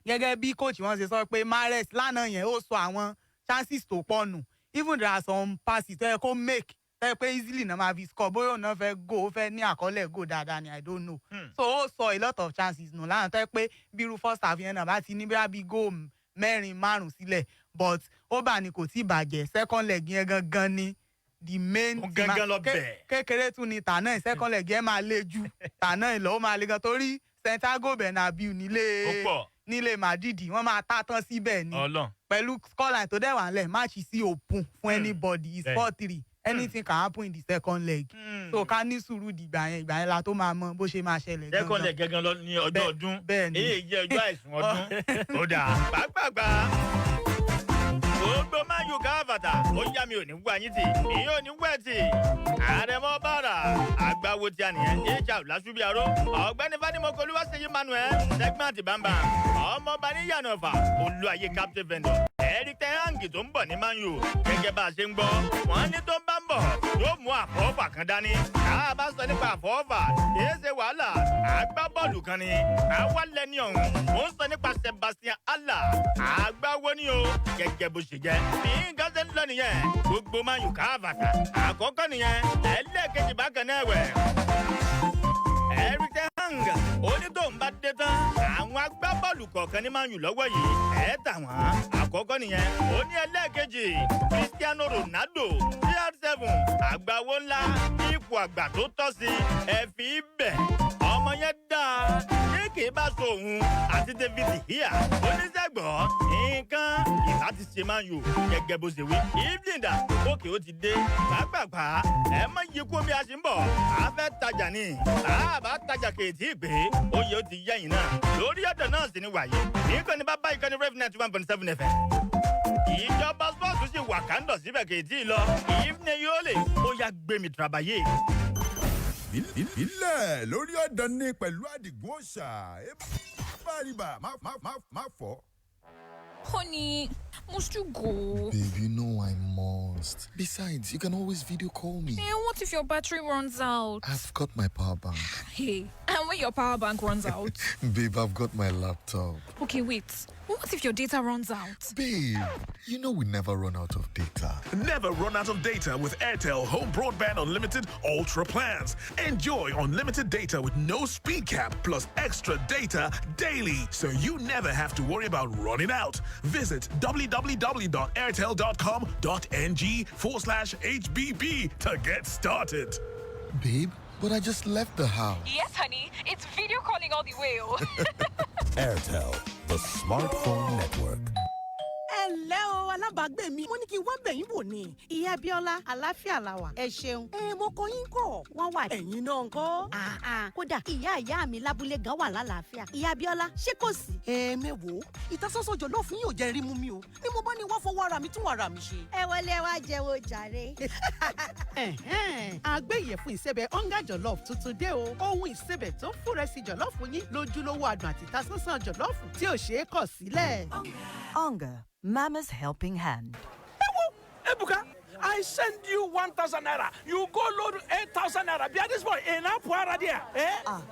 gẹ́gẹ́ bí coach wọn ṣe sọ pé Mahrez lánàá yẹn ó sọ àwọn chances tó pọ̀ nù even there are some passes tó yẹ kó make tó yẹ pé easily náà máa fi score bóyá òun náà fẹ́ go ó fẹ́ ní àkọọ́lẹ̀ go dáadáa ni I don't know so ó sọ a lot of chances nù lánàá tó yẹ pé bírú first half yẹn náà bá ti ní bí goal 4-5 sílẹ̀ but ó bà ní kò tí ì bàjẹ́ second leg yẹn gangan ni the main kékeré tún ni tànà second leg yẹn máa le ju tànà ìlọ ó máa le gan torí Santiago Bernabeu nílé Madrid wọ́n máa tá tán síbẹ̀ ni pẹ̀lú scoreline tó dẹ̀ wà nílẹ̀ match sí open fún anybody is 4-3 anything can happen in the second leg so ká ní sùúrù dìgbà yẹn la tó máa mọ bó ṣe máa ṣẹlẹ̀ gangan. second leg gangan lọ ní ọjọ́ ọdún èyí jẹ́ ọjọ́ àìsùn ọdún ó dà pàápàá gbogbo Man U káfàtà ó yá mi ò ní wá yín tì mi ò ní wẹ̀ tì àrẹ̀mọ bàrà àgbáwo tí a nìyẹn ìjà lásùbíàró ọ̀gbẹ́ni Fádímọ́kọ Olúwaṣeyí Manuel segment bàmbà ọmọọba níyànà ọ̀fà olúayé captain vendor Eric ten Hag tó ń bọ̀ ní Man U gẹ́gẹ́ bá a ṣe ń gbọ́ wọ́n ní tó ń bá ń bọ̀ yóò mú àfọwọ́fà kan dání tá a bá sọ nípa àfọwọ́fà kìí ṣe wàhálà agbábọ́ọ̀lù kan ni àwa lẹ́ni ọ̀hún ó ń sọ nípa Sebastian Haller àgbáwo ni o gẹ́gẹ́ bó ṣe jẹ́ bí nǹkan ṣe ń lọ nìyẹn gbogbo Man U káfàtà àkọ́kọ́ nìyẹn ẹlẹ́ẹ̀kejì bákan náà ẹ̀wẹ̀ Eric ten Hag onítòun bá dé tán àwọn agbábọ́ọ̀lù kọ̀ọ̀kan ní Man U lọ́wọ́ yìí ẹ̀ tà wọ́n àkọ́kọ́ nìyẹn ó ní ẹlẹ́ẹ̀kejì Cristiano Ronaldo CR7 àgbáwo ńlá ipò àgbà tó tọ́ sí ẹ̀fì ibẹ̀ ọmọ yẹn dáa kì í bá so òun àti David Hia oníṣègbọ́ nǹkan ìbá ti ṣe Man U gẹ́gẹ́ bó ṣe wí. ìbílìndà òkè ó ti dé pàápàá ẹ má yí kó bí a ṣe ń bọ̀ a fẹ́ tajà ni àbá tajà kèétí ìgbé oyè ó ti yẹ̀yìn náà lórí ọ̀dọ̀ náà sì ni wàyí nìkan ni bàbá ìkànnì Rev 91.7 FM. ìjọba spọ́ọ̀tù sì wà kándọ̀ síbẹ̀ kèétí lọ ìfúnni yóò lè ó yá gbé mi tìrabàyè. ilẹ̀ lórí ọ̀dàn ni pẹ̀lú Àdìgún òòṣà. Bariba, my fault. Honey, must you go? Babe, you know I must. Besides, you can always video call me. Hey, what if your battery runs out? I've got my power bank. Hey, and when your power bank runs out? Babe, I've got my laptop. Okay, wait. What if your data runs out? Babe, you know we never run out of data. Never run out of data with Airtel Home Broadband Unlimited Ultra plans. Enjoy unlimited data with no speed cap plus extra data daily, so you never have to worry about running out. Visit www.airtel.com.ng/HBB to get started. Babe, but I just left the house. Yes, honey. It's video calling all the way. Airtel, the smartphone network. Hello, alábàágbé mi. Mo ní kí wá bẹ̀yìn wò ni. Ìyá Bíọ́lá, àlàáfíà la wà. Ẹ ṣeun. Mo kọ yín kọ̀. Wọ́n wà. Ẹ̀yin náà ńkọ́? Kódà ìyá mi lábúlé gan wà lálàáfíà. Ìyá Bíọ́lá, ṣé kò sí? Mẹ́wòó, ìtasọ́sọ́ jọ̀lọ́ọ̀fù yín ò jẹ́ rí mú mi o. Ni mo bá ní wá fọwọ́ ara mi tún ara mi ṣe. Ẹ wọlé wá jẹ́wọ́ jàre. Àgbéyẹ̀fun ìsẹ̀bẹ̀ ọ̀ngá jọ̀lọ́ọ̀fù tuntun dé o. Ohun ìsẹ̀bẹ̀ tó fúnrẹ́sì jọ̀lọ́ọ̀fù yín lójúlówó adùn àti ìtasọ́sọ́ jọ̀lọ́ọ̀fù tí ò ṣeé kọ̀ sílẹ̀. Onga, Mama's helping hand. Ebuka, I send you 1,000 naira. You go load 8,000 naira. Be at this boy in Apuara there.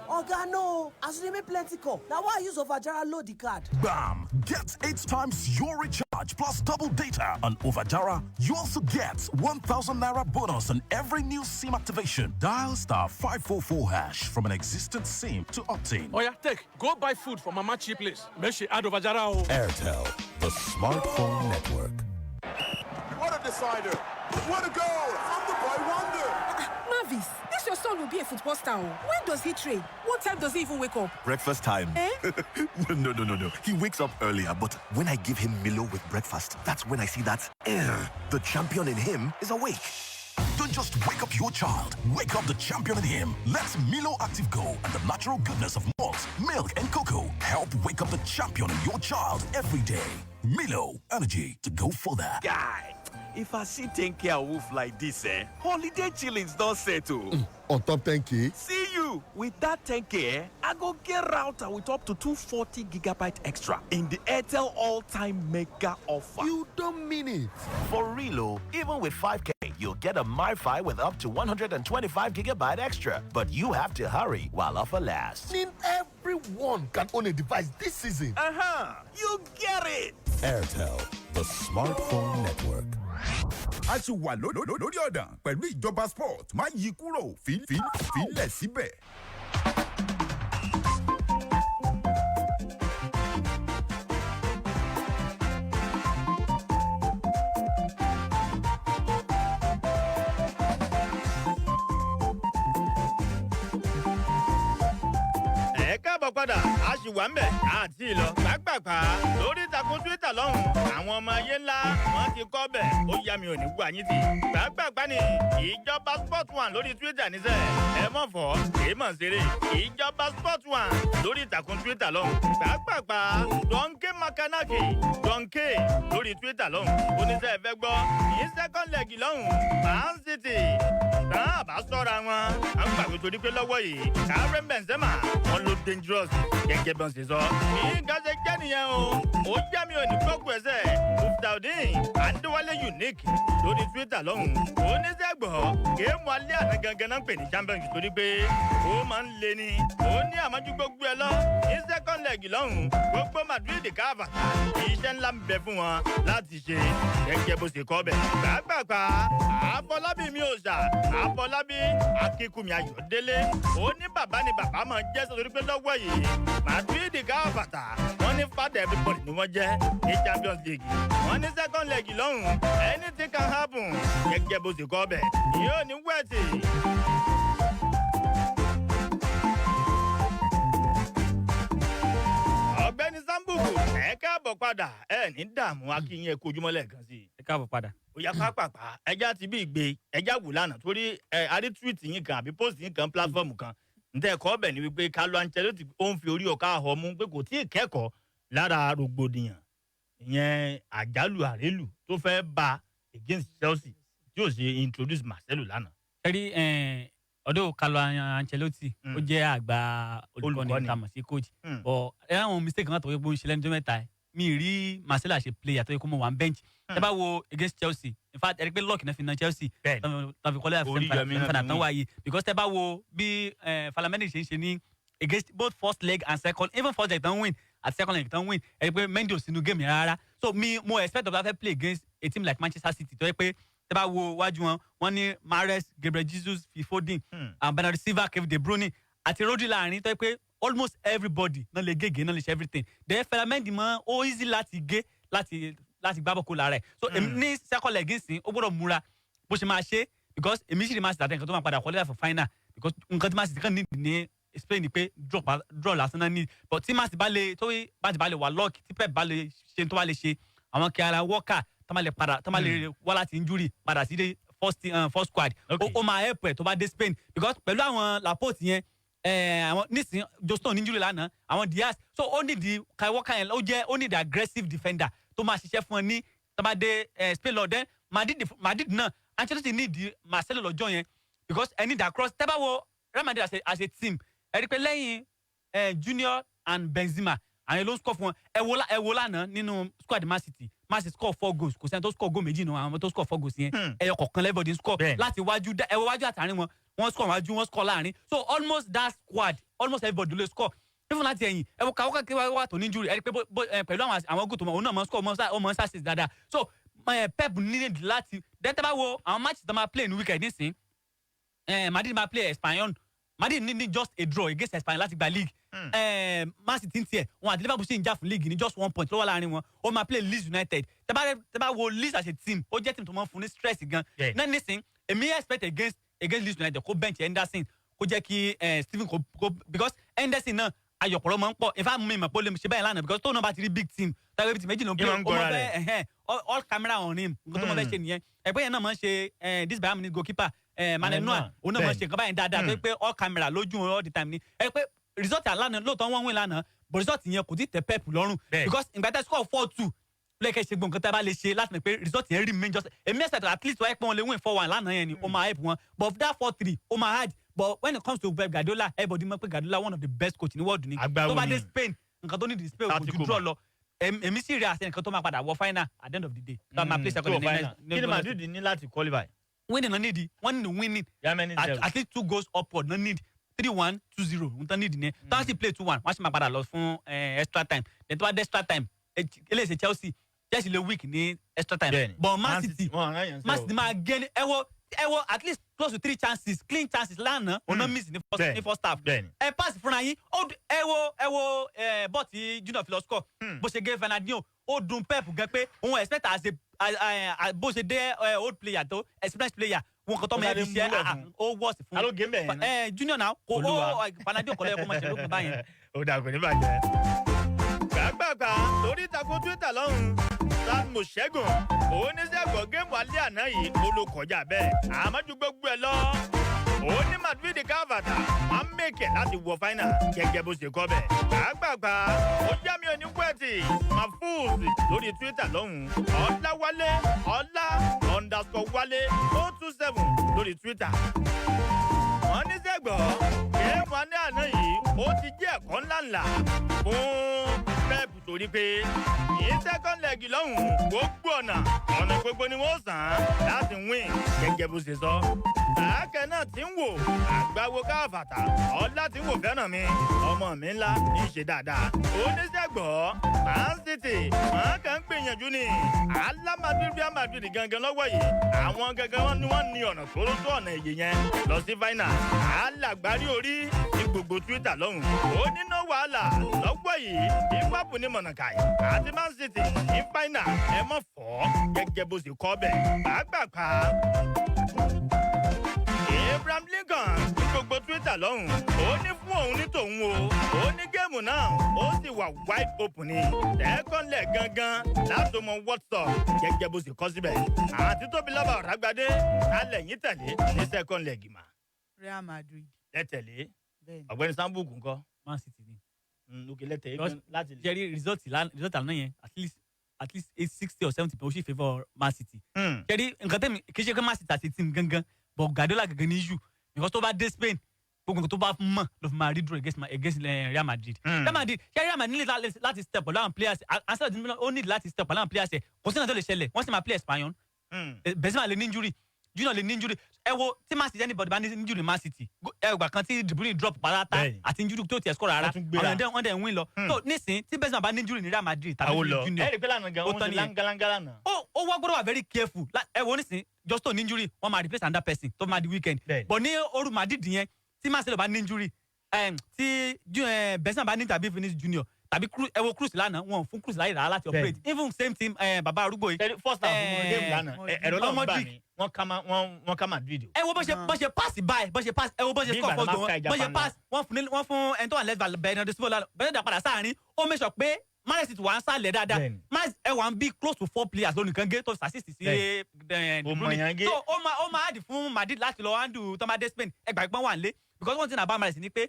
Oga, no. As they make plenty call. Now why use Ovajara load the card? Bam! Get 8 times your recharge plus double data on Ovajara. You also get 1,000 naira bonus on every new SIM activation. Dial *544# from an existing SIM to obtain. Oh yeah, take. Go buy food for Mama Cheap, please. Make she add Ovajara. Airtel, the smartphone network. What a decider. What a goal from the boy wonder. Mavis, this your son will be a football star. When does he train? What time does he even wake up? Breakfast time. No. He wakes up earlier, but when I give him Milo with breakfast, that's when I see that the champion in him is awake. Don't just wake up your child. Wake up the champion in him. Let Milo Active Go and the natural goodness of malt, milk, and cocoa help wake up the champion in your child every day. Milo, energy to go further. Guy, if I see 10K a wolf like this, holiday chillings don't settle. On top 10K? See you with that 10K, I go get router with up to 240 gigabyte extra in the Airtel all-time mega offer. You don't mean it. For real, even with 5K, you'll get a MiFi with up to 125 gigabyte extra. But you have to hurry while offer lasts. Mean everyone can own a device this season. You get it. Airtel, the smartphone network. A ti wà lórí ọ̀dàn pẹ̀lú ìjọba sport má yí kúrò fílẹ̀ síbẹ̀. káàbọ̀ padà a sì wà ń bẹ̀ àti ìlọ gbàgbàgbà lórí ìtàkùn Twitter lọ́hùn àwọn ọmọ ayé ńlá wọn ti kọ́ bẹ̀ ó yá mi ò ní gbà yín tì gbàgbàgbà ni ìjọba sport one lórí Twitter níṣẹ́ ẹ mọ̀ fọ́ èé mọ̀ ṣeré ìjọba sport one lórí ìtàkùn Twitter lọ́hùn gbàgbàgbà Dọ̀nkẹ́ Makanaki Dọ̀nkẹ́ lórí Twitter lọ́hùn oníṣẹ́ ìfẹ́ gbọ́ ní second leg lọ́hùn Man City tán àbá sọ́ra wọn à ń gbàgbé torí pé lọ́wọ́ yìí Karim Benzema wọn ló dangerous gẹ́gẹ́ bí wọ́n ṣe sọ. nǹkan ṣe jẹ́ nìyẹn o ó jẹ́ mi ò ní gbọ́kù ẹsẹ̀ Muftaudeen Adéwálé Unique lórí Twitter lọ́hùn oníṣègbọ̀ géèmù alẹ́ àná gangan náà ń pè ní Champions torí pé ó máa ń le ni ó ní àmọ́jú gbogbo ẹ lọ ní second leg lọ́hùn gbogbo Madrid káàbà iṣẹ́ ńlá ń bẹ fún wọn láti ṣe gẹ́gẹ́ bó ṣe kọ́ bẹ̀. gbàgbàgbà Àfọlábí mi ò ṣà Àfọlábí Akínkúnmi Ayọ̀délé ó ní bàbá ni bàbá máa ń jẹ́ sọ torí pé lọ́wọ́ yìí Madrid káàbàtà wọ́n ní father everybody ni wọ́n jẹ́ ní Champions League wọ́n ní second leg lọ́hùn anything can happen gẹ́gẹ́ bó ṣe kọ́ bẹ̀ yóò ní wẹ́ẹ̀tì. ọ̀gbẹ́ni Sambuku ẹ káàbọ̀ padà ẹ ní dààmú akínyìn ẹ kojúmọ́ lẹ́ẹ̀kan sí i. ẹ káàbọ̀ padà. ó yá pápápá ẹja ti bí ìgbé ẹja wù lánàá torí àrí tweet yín kan àbí post yín kan platform kan ntẹ ẹ̀kọ́ ọbẹ ni wípé Carlo Ancelotti ó ń fi orí ọkà ahọ mú pé kò tí ì kẹ́kọ̀ọ́ lára rògbòdìyàn ìyẹn àjálù àrélù tó fẹ́ bá against Chelsea tí ó ṣe introduce Marcelo lánàá. ẹ rí Although Carlo Ancelotti ó jẹ́ àgbà olùkọ́ni tá mọ̀ sí coach but àwọn mistake kan tó yẹ pé ó ń ṣe lẹ́nu ọjọ́ mẹ́ta mi rí Marcelo ṣe player tó yẹ kó mọ̀ wá bench tẹ́ bá wo against Chelsea in fact ẹ̀rí pé luck náà fi na Chelsea tán fi kọ́lé semi-final tán wáyé because tẹ́ bá wo bí Falamendi ṣe ń ṣe ní against both first leg and second even first leg tán win àti second leg tán win ẹ̀rí pé Mendy ò sínú game yẹn rárá so mo expect of that play against a team like Manchester City tó yẹ pé tẹ́ bá wo wájú wọn ní Mahrez, Gabriel Jesus, Phil Foden and Bernardo Silva, Kevin De Bruyne àti Rodri láàrin tó yẹ pé almost everybody náà lè gègé náà lè ṣe everything then Falamendi mọ́ ó easy láti gé láti gbá bọ́kọ lára ẹ̀ so ní second leg nsìn ó gbọ́dọ̀ múra bó ṣe máa ṣe because èmi sì rí Man City àti nǹkan tó máa padà qualify for final because nǹkan tí Man City kàn ní ní Spain ni pé draw lásán náà ní but tí Man City bá lè wà luck tí Pep bá lè ṣe tó bá lè ṣe àwọn Kyle Walker tó máa lè wá láti injury padà sí first squad ó máa help ẹ̀ tó bá dé Spain because pẹ̀lú àwọn Laporte yẹn àwọn nísìnyí Johnston injury lánàá àwọn Diaz so ó ní di Kyle Walker yẹn ó ní di aggressive defender tó máa ṣiṣẹ́ fún ọ ní tó bá dé Spain lọ then Madrid náà Ancelotti ní di Marcelo lọ́jọ́ yẹn because ẹni dà cross tẹ́ bá wo Real Madrid as a team ẹ rí pé lẹ́yìn Junior and Benzema àwọn ló ń score fún wọn ẹ wo lánàá nínú squad Man City score 4 goals kò sẹ́ni tó score goal méjì nù àwọn tó score 4 goals yẹn ẹyọ kọ̀ọ̀kan everybody score láti wájú ẹwọ wájú àtàrin wọn wọ́n score wájú wọ́n score láàrin so almost that squad almost everybody ló score even láti ẹ̀yìn ẹwọ kàwọ́ kí wọ́n wà tó ní injury ẹ rí pé pẹ̀lú àwọn goal tó mọ̀ òun náà mọ̀ score ọmọ sasses dáadáa so Pep need láti then tẹ́ bá wo àwọn matches tó máa play ní weekend nísìn Madrid máa play Espanyol Madrid need just a draw against Espanyol láti gba league Man City ń tiẹ̀ wọn àti Liverpool ṣì ń jà fún league ní just 1 point lọ́wọ́ láàrin wọn ó máa play Leeds United tẹ́ bá wo Leeds as a team ó jẹ́ team tó máa ń fún ní stress gan náà nísìn èmi expect against Leeds United kó bench Henderson kó jẹ́ kí Steven kó because Henderson náà ayọ̀pọ̀lọ́ máa ń pọ̀ in fact mi mọ̀ pé ó lè ṣe báyìí lánàá because tóun náà bá ti rí big team táwọn ibi méjì ló ń play ó mọ̀ fẹ́ all camera on him nǹkan tó mọ̀ fẹ́ ṣe nìyẹn ẹ̀pẹ́ yẹn náà máa ń ṣe this Bayern Munich goalkeeper Manuel òun náà máa ń ṣe nǹkan báyìí dáadáa tó pé all camera lójú all the time ni ẹ pé result lánàá lóòótọ́ wọ́n win lánàá but result yẹn kò tí tẹ Pep lọ́rùn because ìgbà tẹ́ score 4-2 lẹ́kẹ̀ẹ́ ṣe gbọ̀n nǹkan tá a bá lè ṣe láti mọ̀ pé result yẹn remain just èmi expect at least wáyé pé wọ́n lè win 4-1 lánàá yẹn ni ó máa help wọn but that 4-3 ó máa hard but when it comes to Pep Guardiola everybody mọ̀ pé Guardiola one of the best coach in the world ni tó bá dé Spain nǹkan tó ní di Spain kò ju draw lọ èmi sì rí àṣẹ nǹkan tó máa padà wọ final at the end of the day tó máa play second in the next. kí ni Madrid ní láti qualify. winning no need wọ́n ní winning at least 2 goals upward no need 3-1 2-0 n tán need ni tán sì play 2-1 wọ́n sì máa padà lọ fún extra time then tó bá dé extra time eléyìí Chelsea lè weak ní extra time but Man City máa gé ẹ wo at least close to 3 chances clean chances lánàá ọ̀nà miss ní first half ẹ pass fúnra yín ẹ wo bọ́ọ̀tì Junior fi lọ score bó ṣe gé Fernandinho ó dùn Pep gan pé òun expect bó ṣe dé old player tó experienced player wọn kò tọ́ mọ ẹbí ṣe ó wọ́ọ̀sì fún Junior náà kò ó Fernandinho kò lẹ́yìn kó máa ṣe lókun báyẹn. ó dà kò ní bàjẹ́. gbàgbàgbà lórí ìtàkùn Twitter lọ́hùn-ún Sam Ṣẹ́gun oníṣègùn géèmù alẹ́ àná yìí olùkọjá bẹ́ẹ̀ àmọ́ ju gbogbo ẹ̀ lọ ó ní Madrid káfàtà máa ń mèkè láti wọ fáínà gẹ́gẹ́ bó ṣe kọ́ bẹ́ẹ̀ gbàgbàgbà ó já mi òní wẹ́ẹ̀tì Mahfouz lórí Twitter lọ́hùn Ọláwálé _Wálé 027 lórí Twitter wọ́n ní sẹ́gbọ̀n géèmù alẹ́ àná yìí ó ti jẹ́ ẹ̀kọ́ ńláńlá fún Pep torí pé ní second leg lọ́hùn gbogbo ọ̀nà gbogbo ni wọ́n sàn án láti win gẹ́gẹ́ bó ṣe sọ. Àákẹ́ náà ti ń wò àgbáwo káfàtà ọlá ti ń wò fẹ́ràn mi ọmọ mi ńlá ń ṣe dáadáa. Oníṣègbọ́ Man City wọ́n kàn ń gbìyànjú ni alámadúrí Real Madrid gangan lọ́wọ́ yìí àwọn gangan ni wọ́n ní ọ̀nà tó ọ̀nà èyí yẹn lọ sí final alàgbárí orí ní gbogbo Twitter lọ́hùn. Ó níná wàhálà lọ́wọ́ yìí Liverpool ní mọ̀nàkàì àti Man City ní final ẹ mọ̀ fọ́ gẹ́gẹ́ bó ṣe kọ́ bẹ̀ pàápàá. Abraham Lincoln ní gbogbo Twitter lọ́hùn ó ní fún òun ní tòun ó ní géèmù náà ó sì wà wide open ni second leg gangan láti mọ WhatsApp gẹ́gẹ́ bó ṣe kọ́ síbẹ̀ àti Tóbilọ́ba Ọ̀rágbadé alẹ́ yín tẹ̀lé ní second leg mà. Real Madrid. ẹ tẹ̀lé ọ̀gbẹ́ni Sambu ńkọ́. Man City ni. lókè lẹ́tẹ̀ láti. jerry result àná yẹn at least 60 or 70 ó sì favour Man City. jerry nǹkan tẹ́mi kì í ṣe pé Man City àti team gangan but Guardiola gangan ní issue because tó bá dé Spain gbogbo tó bá mọ̀ ló fi máa rí draw against Real Madrid. Real Madrid nílò láti step pẹ̀lú àwọn players Ancelotti ó need láti step pẹ̀lú àwọn players kò sí náà tó lè ṣẹlẹ̀ wọ́n sì máa play Espanyol. Benzema lè ní injury Junior lè ní injury ẹ wo tí Man City anybody bá ní injury Man City ẹ gbà kan tí De Bruyne drop pátá àti injury tó tiẹ̀ score rárá àwọn wọ́n dẹ̀ ń win lọ. So nísìn tí Benzema bá ní injury ní Real Madrid tàbí Junior ẹ rí pé lánàá gan wọ́n ti láńgálángára náà. ó wá gbọ́dọ̀ wà very careful ẹ wo nísìn just to ní injury wọ́n máa replace another person tó máa di weekend but ní oru Madrid yẹn tí Marcelo bá ní injury tí Benzema bá ní tàbí Vinicius Junior tàbí ẹ wo Cruz lánàá wọn fún Cruz láyè rárá láti operate even same team bàbá arúgbó yìí. first half fún game lánàá ẹ̀rọ lọ́wọ́ bá mi wọ́n ká Madrid. ẹ wo bó ṣe pass báyìí bó ṣe pass ẹ wo bó ṣe score fọ́ọ̀tù wọn bó ṣe pass wọ́n fún ẹni tó wà lẹ́sìn Bernardo Silva lánàá bẹ́ẹ̀ dà padà sáàrin ó make sure pé Man City wà ń sálẹ̀ dáadáa ẹ wà ń bí close to 4 players lónìí kan gé tó assist sí De Bruyne so ó máa dì fún Madrid láti lọ handle tomade Spain ẹgbàá ìpọ́n wà ń lé because one thing about Man City ni pé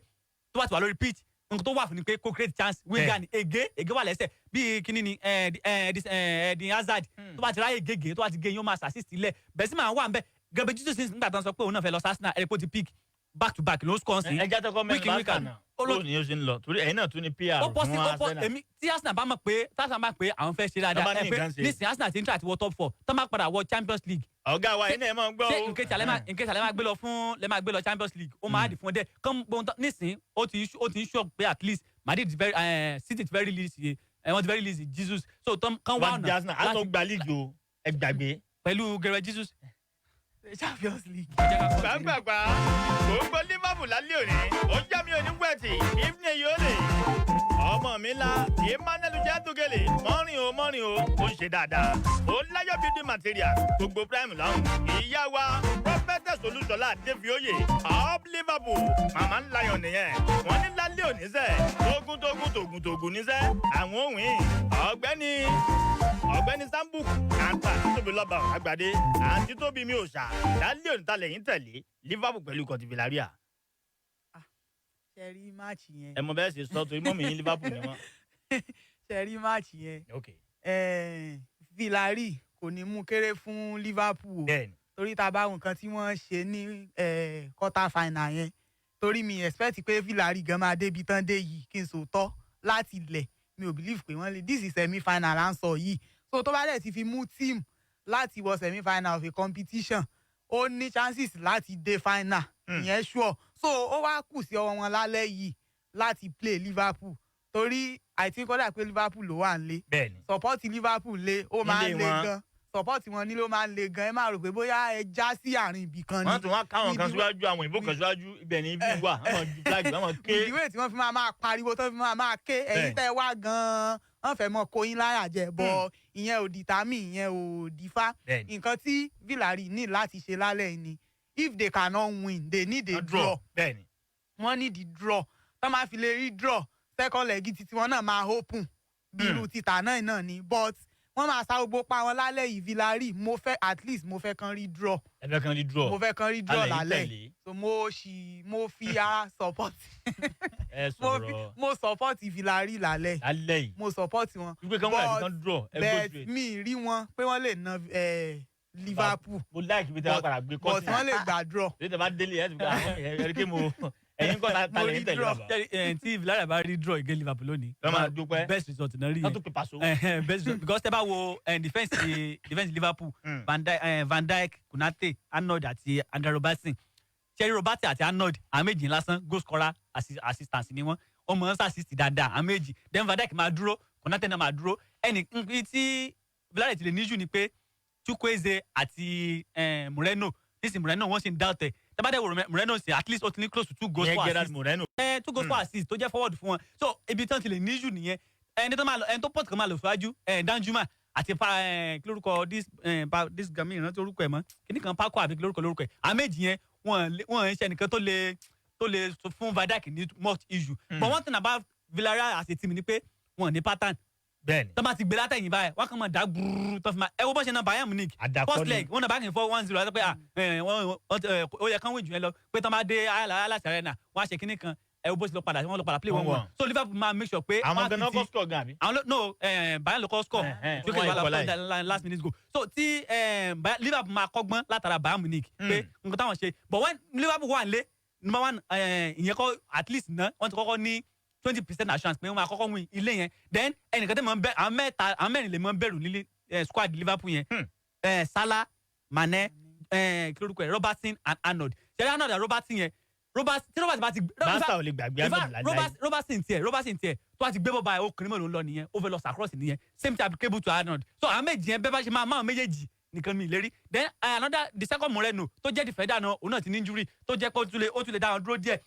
tó bá ti wà lórí pitch nǹkan tó wà fún ni pé kó create chance winger ni ege wà lẹ́sẹ̀ bíi kíní ni Eden Hazard tó bá ti ráyè gègé tó bá ti gé yín ó máa assist ilẹ̀ Benzema wà ń bẹ̀ gẹ́gẹ́ Jesus nígbà tó ń sọ pé òun náà fẹ́ lọ Arsenal ẹ̀rẹ́ pé ó ti pick back to back ló score sí. ẹja tó kọ́ mẹ́rin bá kà náà ó ní ó ṣe ń lọ torí ẹ̀yin náà tún ní PR fún Arsenal. èmi tí Arsenal bá mọ̀ pé àwọn fẹ́ ṣe dáadáa ẹ pé nísìnyí Arsenal ti ń try àti wọ top 4 tó máa padà wọ Champions League. ọ̀gá wa iná ẹ̀ máa ń gbọ́ o. ṣé nkejì alẹ́ máa gbé lọ Champions League ó máa dì fún ọdẹ nísìnyí ó ti ń sọ pé at least Madrid City ti very release wọ́n ti very release Jesus so kan wá ọ̀nà. Arsenal gba league o ẹ gbàgbé. pẹ̀lú Gabriel Jesus. Champions League. gbàgbàgbà gbogbo Liverpool lálẹ́ òní ó já mi òní wẹ̀tì evening yóò lè ọmọ mi la Emmanuel jẹ́tùgẹ́lẹ̀ mọ́rin o ó ń ṣe dáadáa ó láyọ̀ building material gbogbo prime láwọn ìyá wa prophetess Olúṣọlá Adéfioyè up Liverpool màmá ń láyọ̀ nìyẹn wọ́n ní lálẹ́ òní sẹ́ tógún níṣẹ́ àwọn òwìn ọ̀gbẹ́ni Sambu kàńtà títóbi lọ́ba àgbàdé àti tóbi mi ò ṣá lálẹ́ òní talẹ̀ yín tẹ̀lé Liverpool pẹ̀lú ikọ̀ ti Villarreal. ṣe rí máàcì yẹn. ẹ mọ bẹ́ẹ̀ ṣe sọ torí mọ́ mi yín Liverpool ni wọ́n. ṣe rí máàcì yẹn. Villarreal kò ní mú kéré fún Liverpool o torí tá a bá wọn nǹkan tí wọ́n ṣe ní quarter final yẹn torí mi expect pé Villarreal gan máa débi tán dé yìí kí n sòótọ́ láti ilẹ̀ mi ò believe pé wọ́n lè this is semi final à ń sọ yìí so tó bá dẹ̀ ti fi mú team láti wọ semi final of a competition ó ní chances láti dé final ìyẹn sure so ó wá kù sí ọwọ́ wọn lálẹ́ yìí láti play Liverpool torí I think ó dà pé Liverpool ló wà nílé support Liverpool lé ó máa ń le gan support wọn nílé ó máa ń le gan ẹ máa rò pé bóyá ẹ já sí àárín ibì kan ni. wọ́n tún wá káwọn kan síwájú àwọn ìbò kan síwájú ibẹ̀ ní ibi wà àwọn ju flag àwọn ké. ìdíwé tí wọ́n fi máa pariwo tó fi máa ké ẹ̀yin tẹ́ wá gan-an wọ́n fẹ́ mọ kóyin láyà jẹ bọ ìyẹn ò dìtámì ìyẹn ò dífá nǹkan tí Villarreal ní láti ṣe lálẹ́ ni if they cannot win they need a draw wọ́n need the draw tó máa fi lè rí draw second leg títí wọn náà máa open bí irú títà náà ni but wọ́n máa sa gbogbo pa wọn lálẹ́ yìí Villarreal mo fẹ́ kan rí draw. ẹ fẹ́ kan rí draw. mo fẹ́ kan rí draw lálẹ́ so mo fi ara support. ẹ sọ̀rọ̀ mo support Villarreal lálẹ́ yìí mo support wọn. wípé kan wà kan draw ẹ gbó straight. mi rí wọn pé wọ́n lè na Liverpool. mo like ibi tí wọ́n padà gbé kọ́sì. but wọ́n lè gbà draw. ṣé tí a bá délé ẹ ti gbà ẹ rí kí mo ẹ̀yin kọ́ ta lẹ́yìn tẹ̀lé bàbá. tí Villarreal bá rí draw against Liverpool lónìí. wọ́n máa dúpẹ́. best result náà rí yẹn. wọ́n tún pèpà so. best result because tẹ́ bá wo defence Liverpool Van Dijk Konate Arnold àti Andre Robertson Thierry Robertson àti Arnold àwọn méjì lásán goal scorer assistance ni wọ́n ọmọ ọ́n assist dáadáa àwọn méjì then Van Dijk máa dúró Konate náà máa dúró ẹnì tí Villarreal ti lè níjù ni pé Chukwueze àti Moreno nísìnyí Moreno wọ́n ṣe ń dáwọ́tẹ̀ tabade wo Moreno ṣe at least ó ti ní close to 2 goals for assist 2 goals for assist tó jẹ́ forward fún wọn so ibi tán ti lè níjù nìyẹn ẹni tó port kan máa lọ síwájú Danjuma àti kí lórúkọ this gami ìrántí orúkọ ẹ̀ mọ́ kíní kan Paco àbí kí lórúkọ ẹ̀ àméjì yẹn wọ́n ń ṣe ẹnìkan tó lè fún Van Dijk ní much issue but one thing about Villarreal as a team ni pé wọ́n ní pattern bẹ́ẹ̀ni tó bá ti gbé látẹ̀yìn báyìí wọ́n kàn máa dá gbúrú tó fi máa ẹ wo bó ṣe náà Bayern Munich first leg wọ́n náà bá kì í 4-1-0 àti pé ó yẹ kán win jù yẹn lọ pé tó máa dé aláṣẹ arena wọ́n á ṣe kíní kan ẹ bó ti lọ padà wọ́n lọ padà play 1-1 so Liverpool máa make sure pé àwọn gan-an kọ́ score gan àbí. àwọn no Bayern ló kọ́ score last minute goal so tí Liverpool máa kọ́gbọ́n látara Bayern Munich pé nǹkan táwọn ṣe but when Liverpool wà nílé number one ìyẹn kọ́ at least ná wọ́n ti kọ́kọ́ ní 20% assurance pé wọ́n máa kọ́kọ́ win ilé yẹn then ẹnìkan tẹ́ mọ̀ bẹ́ àwọn mẹ́rin lè mọ̀ bẹ̀rù nílé squad Liverpool yẹn Salah Mane kí lórúkọ ẹ̀ Robertson and Arnold ṣẹlẹ̀ Arnold and Robertson yẹn Robert bá ti Barca ò lè gbàgbé Robertson tiẹ̀ tó bá ti gbé bọ́ báyìí ó kìrìmọ̀ ló ń lọ nìyẹn ó fẹ́ lọ sàkírọ́sì nìyẹn same time applicable to Arnold so àwọn méjì yẹn bẹ́ẹ̀ bá ṣe máa méjèèjì nìkan mi ìlérí then another the second Moreno tó jẹ́ defender náà òun náà ti ní injury tó jẹ́ pé ó tún lè dá wọn dúró díẹ̀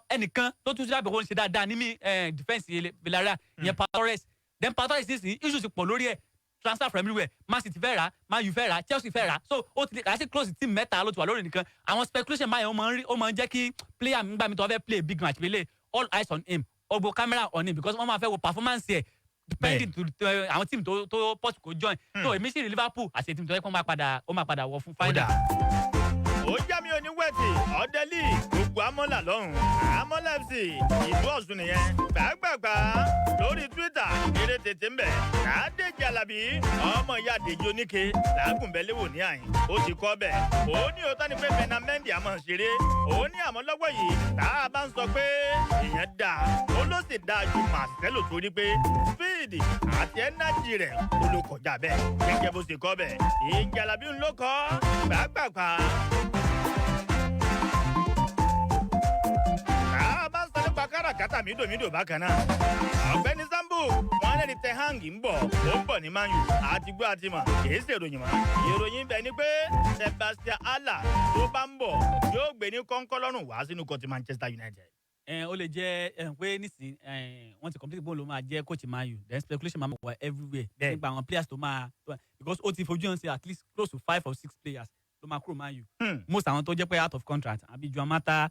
ẹnìkan tó tún dábẹ̀ wọ́n ṣe dáadáa ní mi defence Villarreal ìyẹn Torres then Torres nísìnyí issues pọ̀ lórí ẹ̀ transfer from everywhere Man City fẹ́ rà Man U fẹ́ rà Chelsea fẹ́ rà so ó ti lè kà á sí close team mẹ́ta ló ti wà lórí nìkan àwọn speculation báyìí ó máa ń jẹ́ kí player mi gbà mí tó fẹ́ play big match play all eyes on him ọgbọ camera on him because wọ́n máa fẹ́ wo performance ẹ̀ depending to àwọn team tó port kò join so èmi sì rí Liverpool àti team tó yẹ kó máa padà wọ fún final. ó já mi ò ní wẹ́ẹ̀tì ọ̀dẹ́lì gbogbo amọ́là lọ́hùn amọ́là FC ìlú Ọ̀ṣun nìyẹn gbàgbàgbà lórí Twitter eré tètè ń bẹ̀ Adéjì Alábí ọmọ ìyá Adéjì Oníke làágùnbẹ́lẹ́wò ní àyìn ó ti kọ́ bẹ̀ ó ní òótọ́ ni pé Menamendi àmọ́ ṣeré ó ní àmọ́ lọ́wọ́ yìí tá a bá ń sọ pé èèyàn dáa ó ló sì dáa ju Marcelo torí pé speed àti energy rẹ̀ ó ló kọjá bẹ́ẹ̀ gẹ́gẹ́ bó ṣe kọ́ bẹ̀ Ìjì Alábí ń ló kọ́ gbàgbàgbà. káràkátà mídòmídò bákan náà ọ̀gbẹ́ni Sambo wọn lẹni tẹ hangi ń bọ̀ ó ń bọ̀ ní Man U àti gbọ́ àti mọ̀ kìí ṣe ìròyìn mọ́ ìròyìn bẹ̀ ni pé Sebastian Haller tó bá ń bọ̀ yóò gbé ní kọ́ńkọ́ lọ́rùn wá sínú kọ́tì Manchester United. ó lè jẹ́ pé nísìnyí wọ́n ti complete bóun ló máa jẹ́ coach Man U then speculation máa wà everywhere nípa àwọn players tó máa because ó ti fojú hàn sí at least close to 5 or 6 players ló máa kúrò Man U most àwọn tó jẹ́ pé out of contract àbí Juan Mata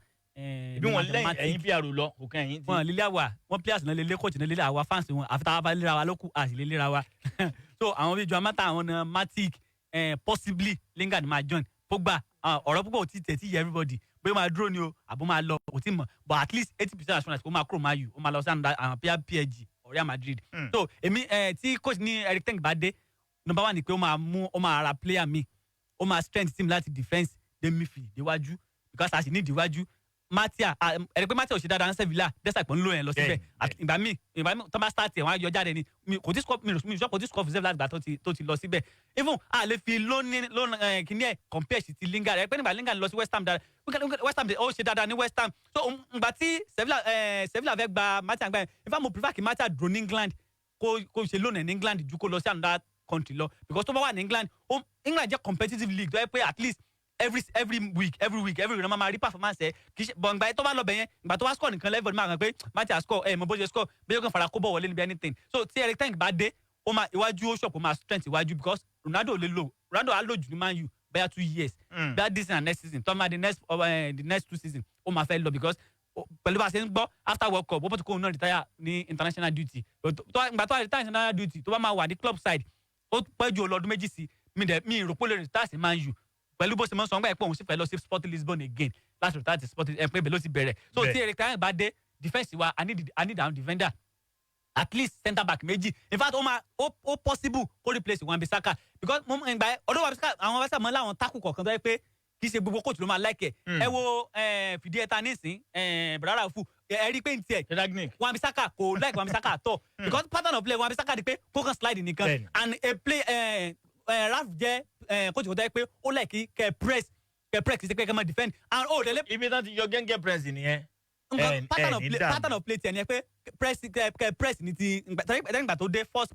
bí wọn lẹ́yìn ẹ̀yin PR lọ kò kàn ẹ̀yin tí. wọn lílé àwa wọn players náà lélẹ coach náà lélẹ àwa fans wọn àfi táwa bá lera wa lókù àti lè lera wa so àwọn bíi Juan Mata àwọn náà Matic possibly Lingard máa join Pogba ọ̀rọ̀ púpọ̀ ò tí tẹ̀ tí yẹ everybody bóyá máa dúró ni o àbó máa lọ kò tí mọ̀ but at least 80% assurance kó máa kúrò Man U ó máa lọ sí àwọn PSG Real Madrid so èmi tí coach ní Eric Ten Hag bá dé number one ni pé ó máa ra player mi ó máa strength team láti defence dé midfield déwájú because a sì ní ìdíwájú Matia ẹ̀rí pé Matia ò ṣe dáadáa ń Sevilla dẹ́sà ìpọ́n ló yẹn lọ síbẹ̀ ìgbà míì tó bá start ẹ̀ wọ́n á yọ jáde ni kò tí score kò tí score for Sevilla láti gbà tó ti lọ síbẹ̀ even a lè fi lónìí kìíní ẹ̀ compare sí ti Lingard ẹ̀rí pé nígbà Lingard lọ sí West Ham dáadáa West Ham ó ṣe dáadáa ní West Ham so ìgbà tí Sevilla fẹ́ gba Matia gbà yẹn in fact mo prefer kí Matia dúró ní England kó ṣe lónìí ní England ju kó lọ sí another country lọ because tó bá wà ní England jẹ́ competitive league tó yẹ pé at least every week na máa rí performance ẹ kì í ṣe bọ̀ ìgbà tó bá lọ bẹ̀ yẹn ìgbà tó bá score nìkan level máa kàn pé Matia score mo bó ṣe score bí yóò kàn fara kó bọ̀ wọlé níbi anything so tí Eric Ten Hag bá dé ó máa iwájú ó ṣọ̀pọ̀ máa strength iwájú because Ronaldo á lò jù ní Man U bẹ́ẹ̀ 2 years bẹ́ẹ̀ this season and next season tó máa the next 2 seasons ó máa fẹ́ lọ because pẹ̀lú bá a ṣe ń gbọ́ after World Cup ó bọ̀ tó kó náà retire ní international duty ìgbà tó wà retire international duty tó bá máa wà ní club side ó pẹ́ ju ọlọ́dún méjì sí mi rò pé lè retire sí Man U pẹ̀lú bó ṣe mọ́ sọ́ngbà ẹ̀pọ̀ òun sì fẹ́ lọ sí Sporting Lisbon again láti retire ti Sporting ẹ̀pẹ́ ibẹ̀ ló ti bẹ̀rẹ̀ so tí Eric Ten Hag bá dé defence wa I need our defender at least centre back méjì in fact ó possible kó replace Wan-Bissaka because mo ń gbà ọdún Wan-Bissaka àwọn Wan-Bissaka mọ́ láwọn tákù kọ̀ọ̀kan tó yẹ pé kì í ṣe gbogbo coach ló máa like ẹ wo fìdí ẹta nísìn brara fu ẹ rí pé n tiẹ̀ Wan-Bissaka kò like Wan-Bissaka àtọ̀ because pattern of play Wan-Bissaka di pé focus slide nìkan and a play Ralph jẹ́ coach kò tẹ́ pé ó lẹ̀ kí kẹ́ press kì í ṣe pé kẹ́ máa defend and ó délé. ibi tán ti yọ gẹ́gẹ́ press nìyẹn. pattern of play tiẹ̀ ni pé press ní ti ìgbà tó dé first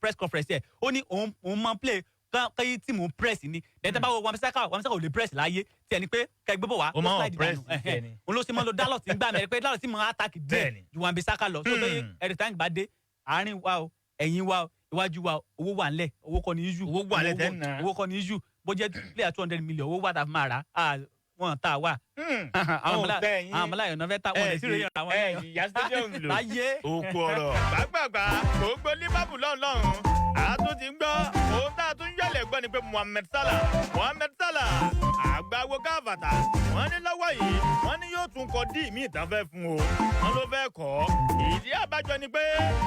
press conference yẹ ó ní òun máa play kẹ́yí tí mò ń press ni dẹ́tẹ́ bá wo Wan-Bissaka ò lè press láyé tí ẹni pé kẹ́ gbé bọ̀ wá ó máa press dànù òun ló ṣe máa lo Dalot nígbà mẹ́rin pé Dalot ti máa attack díẹ̀ ju Wan-Bissaka lọ tó tó Eric Ten Hag bá dé àárín wa o ẹ̀yìn wa o iwájú wa owó wà nílẹ̀ owó kọ́ ni issue owó kọ́ ni issue bó jẹ́ player 200 million owó wà tá a fi máa rà á wọn tá a wà. àwọn ọmọláyọ̀ náà fẹ́ ta wọn lè sí ìròyìn àwọn ẹ̀yìn ìyá stadium lò òkú ọ̀rọ̀ gbàgbàgbà gbogbo Liverpool lọ́nlọ́run àtún ti ń gbọ́ òun tá a tún yọ̀lẹ̀ gbọ́ ni pé Mohamed Salah àgbáwo wo káfàtà wọ́n ní lọ́wọ́ yìí wọ́n ní yóò tún kọ dí mi ìtàn fẹ́ fún o wọ́n ló fẹ́ kọ́ ìdí àbájọ ni pé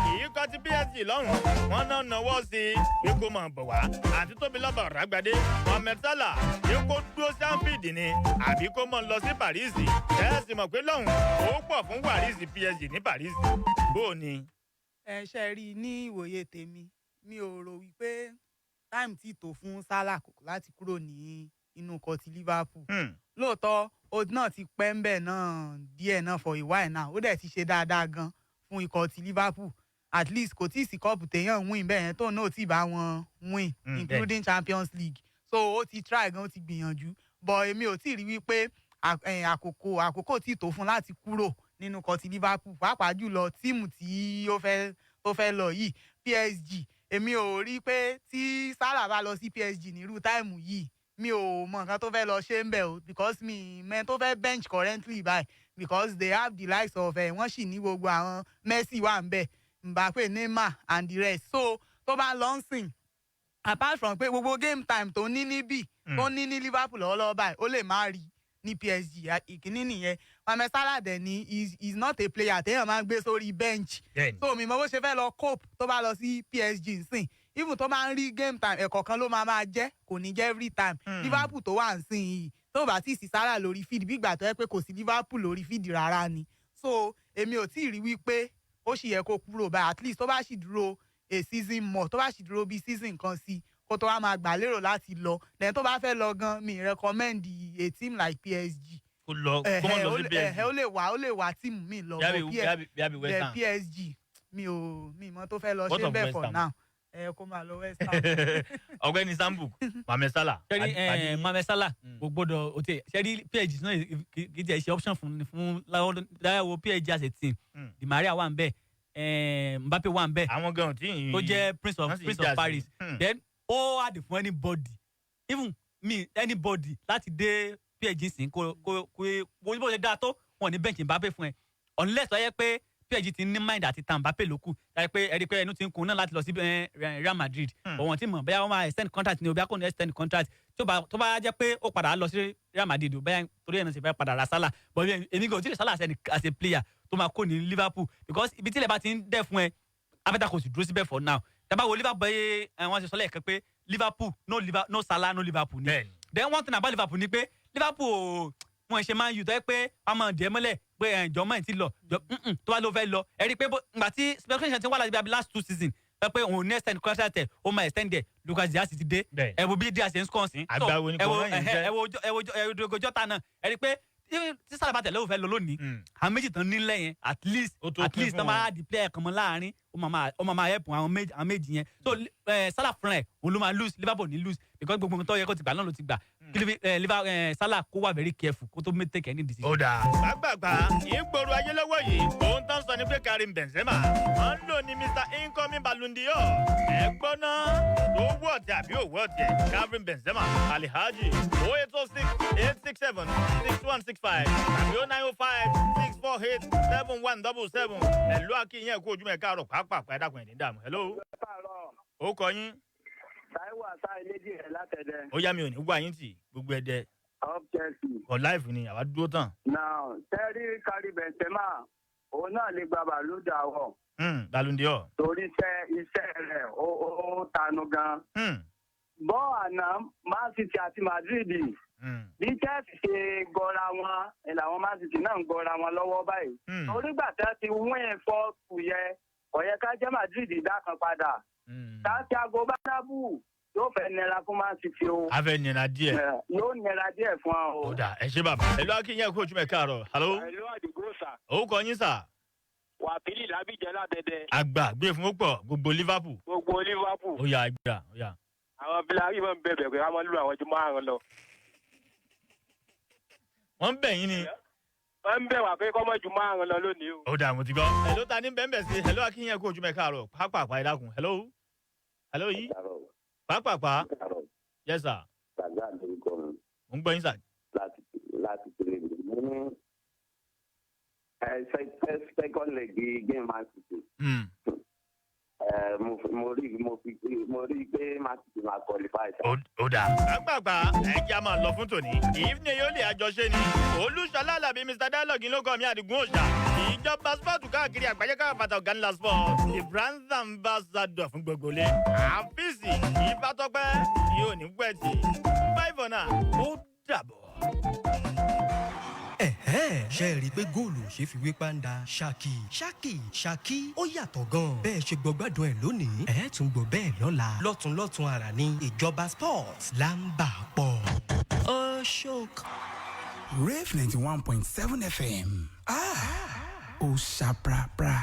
kìí kọ́ ti PSG lọ́rùn wọ́n náà náwó sí i pé kó máa bọ̀ wá àti tóbi lọ́ba ọ̀rágbádé Mohamed Salah ní kó dúró sí Anfield ni àbí kó mọ̀ lọ sí Paris tẹ́sí mọ̀ pé lọ́hùn ó pọ̀ fún Paris PSG ní Paris bó o ní. ẹ ṣe rí i ní ìwòye tèmi mi ò rò wípé time ti tó fún Salah láti kúrò ní inú ikọ̀ ti Liverpool. lóòótọ́ ó náà ti pẹ́ ń bẹ̀ náà díẹ̀ náà for a while now ó dẹ̀ ti ṣe dáadáa gan fún ikọ̀ ti Liverpool at least kò tí ì sí kọ́ọ̀pù téèyàn win bẹ́ẹ̀ yẹn tóun náà ti bá wọn win including Champions League so ó ti try gan ó ti gbìyànjú but èmi ò tí ì rí wípé àkókò tí tó fún láti kúrò nínú ikọ̀ ti Liverpool pàápàá jùlọ tíìmù tí ó fẹ́ lọ yìí PSG èmi ò rí pé tí Salah bá lọ sí PSG nírú táìmù yìí mi ò mọ nǹkan tó fẹ́ lọ ṣe ń bẹ̀ o because mi mẹ́rin tó fẹ́ bench currently báyìí because they have the likes of wọ́n sì ní gbogbo àwọn Messi wà ń bẹ̀ Mbappe Neymar and the rest so tó bá lọ ń sìn apart from pé gbogbo game time tó ní níbí tó ní ní Liverpool lọ́wọ́lọ́wọ́ báyìí ó lè má rí ní PSG ìkíní nìyẹn Mohamed Salah dẹ̀ ni is not a player téèyàn máa ń gbé sórí bench so mi mọ bó ṣe fẹ́ lọ cope tó bá lọ sí PSG nsìn even tó máa ń rí game time ẹ̀kọ̀ọ̀kan ló máa jẹ́ kò ní jẹ́ every time Liverpool tó wà nsìn yìí tó bá sì sí Salah lórí field bí ìgbà tó yẹ pé kò sí Liverpool lórí field rárá ni so èmi ò tí ì rí wípé ó sì yẹ kó kúrò báyìí at least tó bá sì dúró a season more tó bá sì dúró bí season kan sí kó tó wá máa gbà lérò láti lọ lẹ́yìn tó bá fẹ́ lọ gan mi recommend a team like PSG. kó lọ kó mọ̀ lọ sí PSG. ó lè wá tíìmù mi lọ bọ̀ PSG mi mọ tó fẹ́ lọ ṣe bẹ́ẹ̀ for now kó máa lọ West Ham. ọ̀gbẹ́ni Sambu Mohamed Salah. sẹ́rí Mohamed Salah kò gbọ́dọ̀ o tẹ sẹ́rí PSG náà kì í jẹ́ ṣe option fún láyàwó PSG as a team Di Maria wà ń bẹ̀ Mbappe wà ń bẹ̀ àwọn gan tí yìí tó jẹ́ Prince of Paris then ó hard fún anybody even me anybody láti dé PSG sìn kó bó ṣe dáa tó wọn ní bench Mbappe fún ẹ unless ó yẹ pé PSG ti ní mind àti tan Mbappe lókù láti pé ẹ̀rí pé ẹnu ti ń kun náà láti lọ sí Real Madrid but wọ́n ti mọ̀ bẹ́ẹ̀ wọ́n máa extend contract ni o bẹ́ẹ̀ kò ní extend contract tó bá jẹ́ pé ó padà lọ sí Real Madrid o bẹ́ẹ̀ torí ẹ̀ náà ti fẹ́ padà ra Salah but èmi kò tí ì Salah as a player tó máa kó ní Liverpool because ibi tí ilẹ̀ bá ti ń dẹ̀ fún ẹ abẹ́ta kò sì dúró síbẹ̀ for now tẹ́bá wo Liverpool bẹ́ẹ̀ wọ́n ṣe sọ lẹ́ẹ̀kan pé Liverpool no Salah no Liverpool ni then one thing about Liverpool ni pé Liverpool wọn ṣe máa ń yù tó yẹ pé wọn máa dẹ̀ mọ́lẹ̀ pé jọmọ́ ẹ̀ ti lọ tó wá ló fẹ́ lọ ẹ rí i pé ìgbà tí speculation ti wà láti bí last 2 seasons pé òun ní extend contract ẹ̀ ó máa extend ẹ̀ Lucas Diaz ti dé ẹ wo bí Diaz ń score sí àgbàwo ni kò náà yìí jẹ́ ẹ wo Diogo Jota náà ẹ rí i pé tí Salah bá tẹ̀lé òun fẹ́ lọ lónìí àwọn méjì tán nílẹ̀ yẹn at least tán máa di player kan mọ́ láàrin ó máa help àwọn méjì yẹn so Salah fúnra ẹ̀ òun ló máa lose Liverpool ní lose because gbogbo nǹkan tó yẹ kó ti gbà náà ló ti gbà Salah kó wà very careful kó tó take any decision. ó dáa gbàgbàgbà ìgboro ayé lọ́wọ́ yìí òun tán sọ ni pé Karim Benzema wọ́n ń lò ní Mr Incoming Ballon d'Or ẹ̀gbọ́n náà tó wọ̀ ọ̀tẹ̀ àbí òwò ọ̀tẹ̀ Karim Benzema Alhaji 08068676165 tàbí 09056487177 ẹ̀lú akínyẹ̀ kó ojúmọ̀ ẹ̀ka àrò pàápàá ẹ̀dàkùn ẹ̀dín dààmú. hello. ó kọ yín. Táíwò àṣà ìlédì rẹ̀ látẹ̀dẹ̀. ó yá mi ò ní wá yín tì gbogbo ẹ̀dẹ̀. Up Chelsea. for life ni àwa dúró tán. now tẹ́rí Karim Benzema òun náà lè gba Ballon d'Or. Ballon d'Or. torí iṣẹ́ rẹ̀ ó tanu gan. bọ́ àná Man City àti Madrid bí Chelsea ṣe gọra wọn làwọn Man City náà ń gọra wọn lọ́wọ́ báyìí. torí gbà tẹ́ ti win fọ́ọ̀kù yẹ ọ̀yẹ́ ká jẹ́ Madrid dá kan padà. Santiago Bernabeu yóò fẹ́ nira fún Man City o. a fẹ́ nira díẹ̀. yóò nira díẹ̀ fún wa o. ó dà ẹ ṣe bàbá. ẹ̀lú akínyẹ̀ kó ojúmọ̀ ẹ̀ka àrọ̀. hello. ẹ̀lú àdìgún sà. orúkọ yín sà. Wàbílì Lábìjẹ́ látẹ̀dẹ̀. àgbà gbé fún ó pọ̀ gbogbo Liverpool. gbogbo Liverpool. ó yá àgbà ó yá. àwọn Villarreal máa ń bẹ̀bẹ̀ pé wọ́n máa ń lu àwọn ju márùn-ún lọ. wọ́n ń bẹ̀ yín ni. wọ́n ń bẹ̀ wá pé kọ́ mọ́ ju márùn-ún lọ lónìí o. ó dà mo ti gbọ́. ẹ̀lú ta ní bẹ́ẹ̀ sí ẹ̀lú akínyẹ̀ kó ojúmọ̀ ẹ̀ka àrọ̀ pápá ẹ dákun. hello. hello yìí. pápá. yes sir. Tàgbà lórúkọ mi. mo ń gbọ́ yín sà. láti tẹ̀lé mi. mo ní second leg game Man City. mo rí pé Man City máa qualify. Ó dà. Àgbààgbà ẹja máa lọ fún tòní. Ìfúnni yóò lè àjọṣe ni. Olúṣọlá Àlàbí Mr. Dialogue ló kọ́ mi Àdìgún Òòṣà. Ìjọba sport káàkiri àgbáyé káàpàtà ọ̀gánilá sport. Ibrahim ambassador fún gbogbo ilé. Àfíìsì Ìbátọ́pẹ́ yóò ní wẹ̀tì. Bye for now. Ó dàbọ̀. ṣe rí i pé góòlù ṣe fi wé pàǹdà ṣákì ó yàtọ̀ gan-an bẹ́ẹ̀ ṣe gbọ́ gbádùn ẹ̀ lónìí ẹ̀ tún gbọ́ bẹ́ẹ̀ lọ́la lọ́tún àrà ní ìjọba sports là ń bà pọ̀ ó ṣók. Rave 91.7 FM ó ṣàpràprà.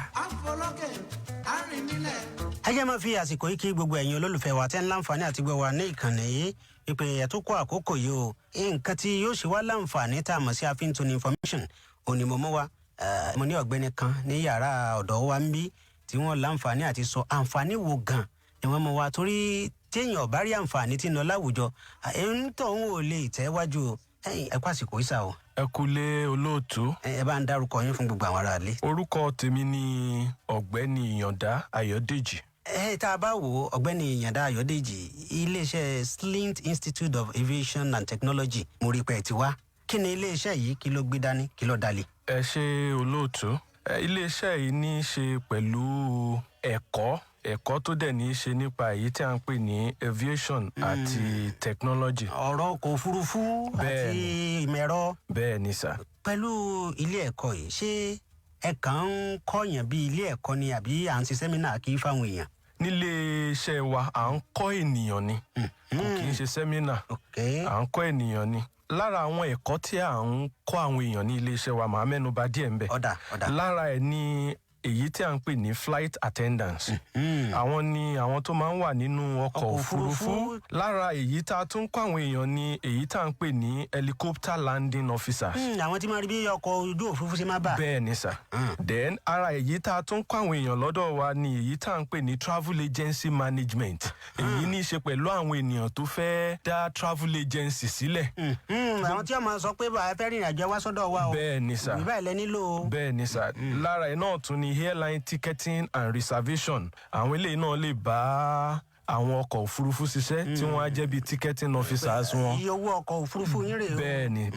ẹ jẹ́ máa fi àsìkò yìí kí gbogbo ẹ̀yin olólùfẹ́ wa tẹ́ ń láǹfààní àti gbọ́ wa ní ìkànnì yìí ìpè ẹ̀túnkọ́ àkókò yìí o nǹkan tí yóò ṣe wá láǹfààní tá a mọ̀ sí àfihàn information òní mo mú wa mo ní ọ̀gbẹ́ni kan ní yàrá ọ̀dọ̀ wa ń bí tí wọ́n láǹfààní àti sọ àǹfààní wo gan ni wọ́n mọ̀ wá torí téèyàn bá rí àǹfààní tí ń lọ láwùjọ ẹ̀ń tó ń wò lè tẹ́wájú ẹ kú àsìkò ìsà o. ẹ kúlé olóòtú. ẹ bá ń dárúkọ yín fún gbogbo àwọn aráalé. orúkọ tèmi ni ọ̀gbẹ́ni ìyàndá ayọ̀dèjì. tá a bá wo ọ̀gbẹ́ni ìyàndá ayọ̀dèjì iléeṣẹ́ Slint Institute of Aviation and Technology mo rí pé ẹ ti wá kí ni iléeṣẹ́ yìí kí ló gbé dání kí ló dalẹ̀. ẹ ṣe olóòtú iléeṣẹ́ yìí ní í ṣe pẹ̀lú ẹ̀kọ́ tó dẹ̀ ní í ṣe nípa èyí tí a ń pè ní aviation àti technology. ọ̀rọ̀ ọkọ̀ òfurufú àti ìmẹ̀rọ. bẹ́ẹ̀ ni sà. pẹ̀lú ilé ẹ̀kọ́ yìí ṣé ẹ kàn ń kọ́yàn bí ilé ẹ̀kọ́ ni àbí à ń ṣe sẹ́mínà kí fáwọn èèyàn. nílé iṣẹ́ wa à ń kọ́ ènìyàn ni kò kì í ṣe sẹ́mínà à ń kọ́ ènìyàn ni. lára àwọn ẹ̀kọ́ tí à ń kọ́ àwọn èèyàn ní ilé iṣẹ́ wa màá mẹ́nu bà díẹ̀ ńbẹ̀. lára ẹ̀ ni èyí tí à ń pè ní flight attendants. àwọn ni àwọn tó máa ń wà nínú ọkọ̀ òfurufú. lára èyí tá a tún kọ́ àwọn èèyàn ni èyí tá à ń pè ní helicopter landing officers. àwọn tí máa rí bí ọkọ̀ ojú òfurufú ṣe máa bà. bẹ́ẹ̀ ni sà. then ara èyí tá a tún kọ́ àwọn èèyàn lọ́dọ̀ wa ni èyí tá à ń pè ní travel agency management. èyí ní í ṣe pẹ̀lú àwọn ènìyàn tó fẹ́ dá travel agency sílẹ̀. àwọn tí wọ́n máa sọ pé bàá fẹ́ rìnrìn àjò wá sọ́dọ̀ wa o. bẹ́ẹ̀ ni sà. ìbá ilẹ̀ nílò. bẹ́ẹ̀ ni sà. lára ẹ̀ náà tún ni airline ticketing and reservation. àwọn eléyìí náà lè bá àwọn ọkọ̀ òfurufú ṣiṣẹ́ tí wọ́n á jẹ́ bíi ticketing officers wọn. iye owó ọkọ̀ òfurufú yín rèé o. bẹ́ẹ̀ni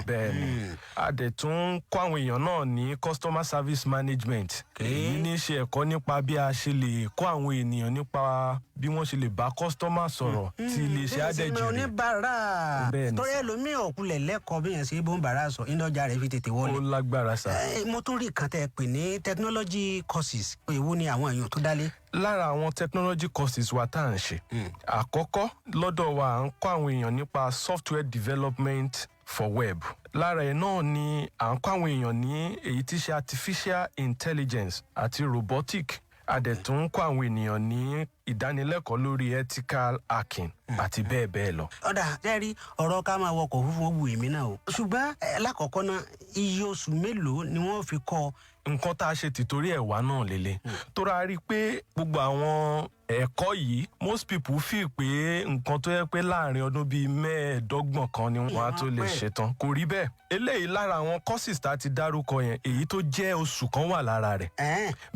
a dẹ̀ tún kọ́ àwọn èèyàn náà ní customer service management. èyí ní í ṣe ẹ̀kọ́ nípa bí a ṣe lè kọ́ àwọn ènìyàn nípa bí wọ́n ṣe lè bá customer sọ̀rọ̀ tí iléeṣẹ́ àdẹ̀jì rẹ̀. oníbàárà torí ẹlòmíì ọ̀kulẹ̀ lẹ́kọ̀ọ́ bí yẹn ṣe bó ń bàárà sọ ìdọ́jà rẹ̀ fi tètè wọlé. ó lágbára sá. mo tún rí kan tẹ́ pè ní technology courses èwo ni àwọn èèyàn tó dálé. lára àwọn technology courses wa tá à ń ṣe. àkọ́kọ́ lọ́dọ̀ wa à ń kọ́ àwọn èèyàn nípa software development for web. lára ẹ̀ náà ni à ń kọ́ àwọn èèyàn ní èyí tí ṣe artificial intelligence àti robotic. a dẹ̀ tún ń kọ́ àwọn ènìyàn ní ìdánilẹ́kọ̀ọ́ lórí ethical hacking àti bẹ́ẹ̀ bẹ́ẹ̀ lọ. ọ̀dà jẹ́rí ọ̀rọ̀ ká máa wọkọ̀ òfurufú wù mí náà o. ṣùgbọ́n lákọ̀ọ́kọ́ náà iye oṣù mélòó ni wọ́n fi kọ́. nǹkan tá a ṣe tìtorí ẹ̀ wá náà lélẹ̀. tóra rí i pé gbogbo àwọn ẹ̀kọ́ yìí most people feel pé nǹkan tó yẹ pé láàrin ọdún bíi mẹ́ẹ̀ẹ́dọ́gbọ̀n kan ni wọ́n á tó lè ṣetán. kò rí bẹ́ẹ̀. eléyìí lára àwọn courses tá a ti dárúkọ yẹn èyí tó jẹ́ oṣù kan wà lára rẹ̀.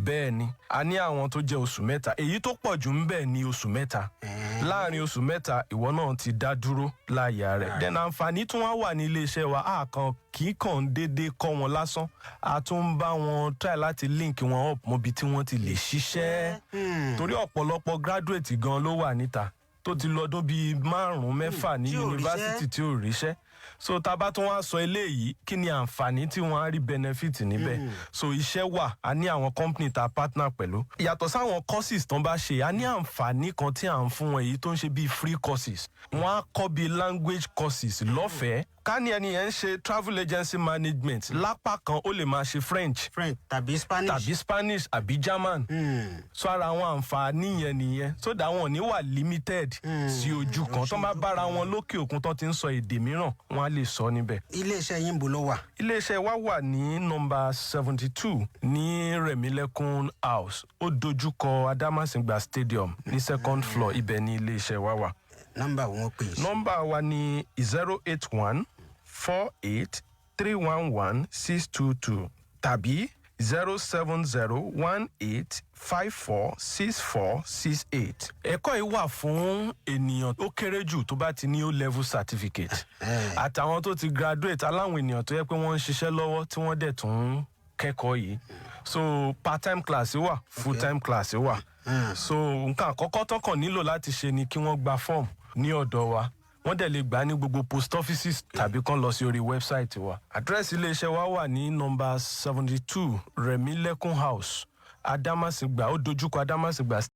bẹ́ẹ̀ ni a ní àwọn tó jẹ́ oṣù mẹ́ta èyí tó pọ̀ jù ń bẹ ní oṣù mẹ́ta. láàrin oṣù mẹ́ta ìwọ náà ti dá dúró láàyè rẹ̀. then àǹfààní tí wọ́n wà ní iléeṣẹ́ wa àkàn kì í kàn déédéé kọ́ wọn lásán. a tún ń bá wọn try láti link wọn up mọ́bi tí wọ́n ti lè ṣiṣẹ́. torí ọ̀pọ̀lọpọ̀ graduate gan ló wà níta tó ti lọ́dún bíi 5-6 ní yunifásitì tí ò ríṣẹ́. so tá a bá tún wá sọ eléyìí kí ni àǹfààní tí wọ́n á rí benefit níbẹ̀. so iṣẹ́ wà a ní àwọn company tá a partner pẹ̀lú. yàtọ̀ sáwọn courses tán bá ṣe a ní àǹfààní kan tí à ń fún wọn èyí tó ń ṣe bíi free courses. wọ́n á kọ́ bíi language courses lọ́fẹ̀ẹ́. ká ní ẹni yẹn ń ṣe travel agency management lápá kan ó lè máa ṣe french tàbí spanish àbí german. so ara àwọn àǹfààní yẹn nìyẹn so that wọn ò ní wà limited sí ojú kan tó máa bára wọn lókè òkun tó ti ń sọ èdè mìíràn wọn á lè sọ níbẹ̀. iléeṣẹ́ yín bò ló wà. iléeṣẹ́ wa wà ní nọ́mbà 72 ní Rẹ̀mílẹ́kún house ó dojúkọ Adámàsìngbà stadium ní second floor ibẹ̀ ní iléeṣẹ́ wa wà. nọ́mbà wọn pè é. nọ́mbà wa ní 081 48 311 622 tàbí 07018546468. ẹ̀kọ́ yìí wà fún ènìyàn tó kéré jù tó bá ti ní O-level certificate àtàwọn tó ti graduate, aláwọn ènìyàn tó yẹ pé wọ́n ń ṣiṣẹ́ lọ́wọ́ tí wọ́n dẹ̀ tún kẹ́kọ̀ọ́ yìí. So part-time class wà, full-time class wà. So nǹkan àkọ́kọ́ tó kàn nílò láti ṣe ni kí wọ́n gba form ní ọ̀dọ̀ wa. Wọ́n dẹ̀ lè gbà ní gbogbo post offices tàbí kàn lọ sí orí website wa. Àdírẹ́sì iléeṣẹ́ wa wà ní number 72 Remilekun House, Adamasingba, ó dojúkọ Adamasingba